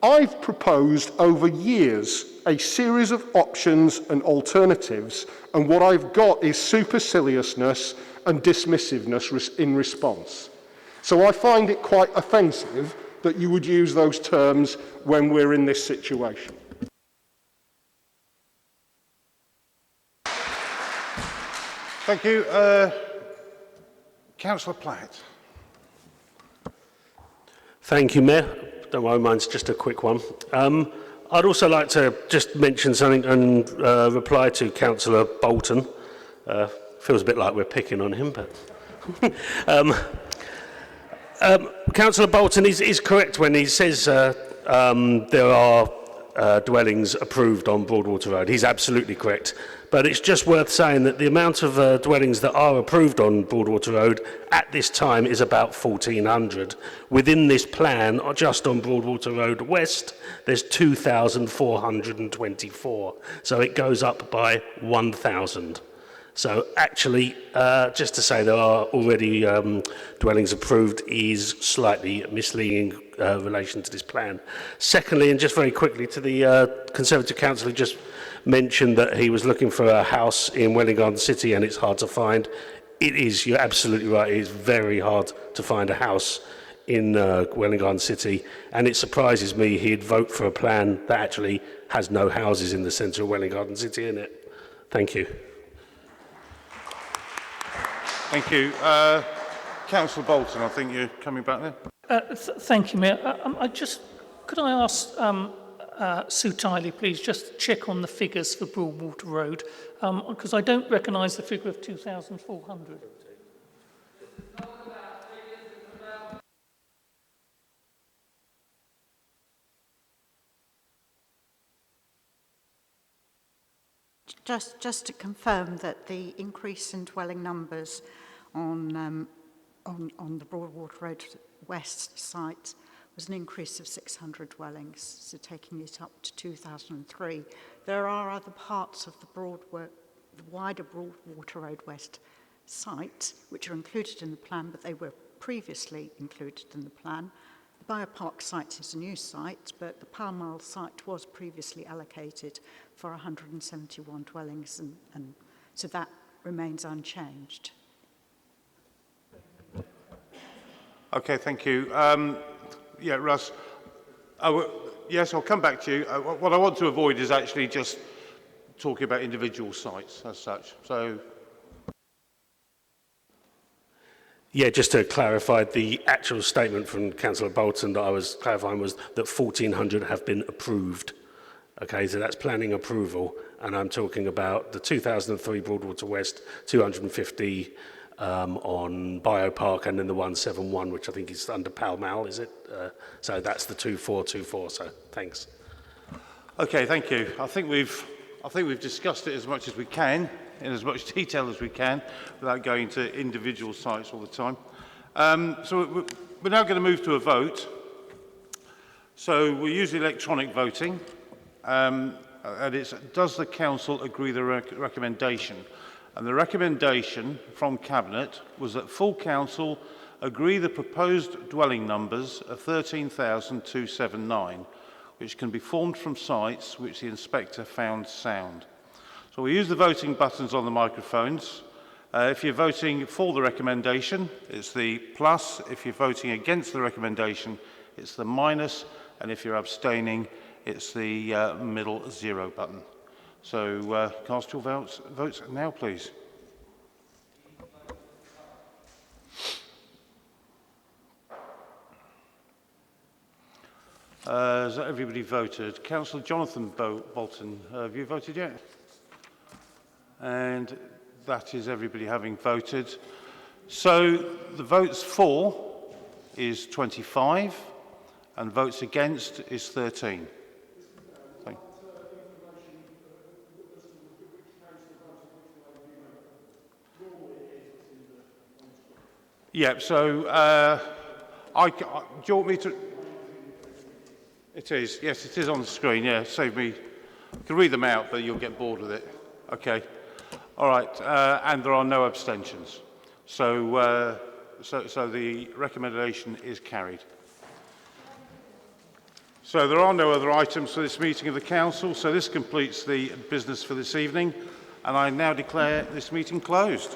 I've proposed over years a series of options and alternatives, and what I've got is superciliousness and dismissiveness in response. So I find it quite offensive that you would use those terms when we're in this situation. Thank you. Councillor Platt. Thank you, Mayor. Don't worry, mine's just a quick one. I'd also like to just mention something and reply to Councillor Bolton. Feels a bit like we're picking on him, but... Councillor Bolton is correct when he says there are dwellings approved on Broadwater Road. He's absolutely correct. But it's just worth saying that the amount of dwellings that are approved on Broadwater Road at this time is about 1,400. Within this plan, just on Broadwater Road West, there's 2,424. So it goes up by 1,000. So actually, just to say there are already dwellings approved is slightly misleading in relation to this plan. Secondly, and just very quickly to the Conservative councillor just mentioned that he was looking for a house in Welwyn Garden City and it's hard to find. It is, you're absolutely right, it is very hard to find a house in Welwyn Garden City, and it surprises me he'd vote for a plan that actually has no houses in the centre of Welwyn Garden City in it. Thank you. Thank you. Councillor Bolton, I think you're coming back there. Thank you, Mayor. Could I ask Sue Tiley, please, just check on the figures for Broadwater Road, because I don't recognise the figure of 2,400. Just to confirm that the increase in dwelling numbers on the Broadwater Road West site was an increase of 600 dwellings, so taking it up to 2003. There are other parts of the wider Broadwater Road West site which are included in the plan, but they were previously included in the plan. The Biopark site is a new site, but the Pall Mall site was previously allocated for 171 dwellings, and so that remains unchanged. Okay, thank you. Yeah, Russ. Yes, I'll come back to you. What I want to avoid is actually just talking about individual sites as such. So. Yeah, just to clarify, the actual statement from Councillor Bolton that I was clarifying was that 1,400 have been approved. Okay, so that's planning approval, and I'm talking about the 2003 Broadwater West, 250 on Biopark, and then the 171, which I think is under Pall Mall, is it? So that's the 2424. So thanks. Okay, thank you. I think we've discussed it as much as we can, in as much detail as we can, without going to individual sites all the time. So we're now going to move to a vote. So we'll use electronic voting. And it's, does the council agree the recommendation? And the recommendation from Cabinet was that full council agree the proposed dwelling numbers of 13,279, which can be formed from sites which the inspector found sound. So we use the voting buttons on the microphones. If you're voting for the recommendation, it's the plus. If you're voting against the recommendation, it's the minus. And if you're abstaining, it's the middle 0 button. So cast your votes now, please. Has everybody voted? Councillor Jonathan Bolton, have you voted yet? And that is everybody having voted. So the votes for is 25 and votes against is 13. Yeah, so do you want me to? It is, yes, it is on the screen, yeah, save me. I can read them out, but you'll get bored with it. Okay, all right, and there are no abstentions. So, so the recommendation is carried. So there are no other items for this meeting of the Council, so this completes the business for this evening, and I now declare this meeting closed.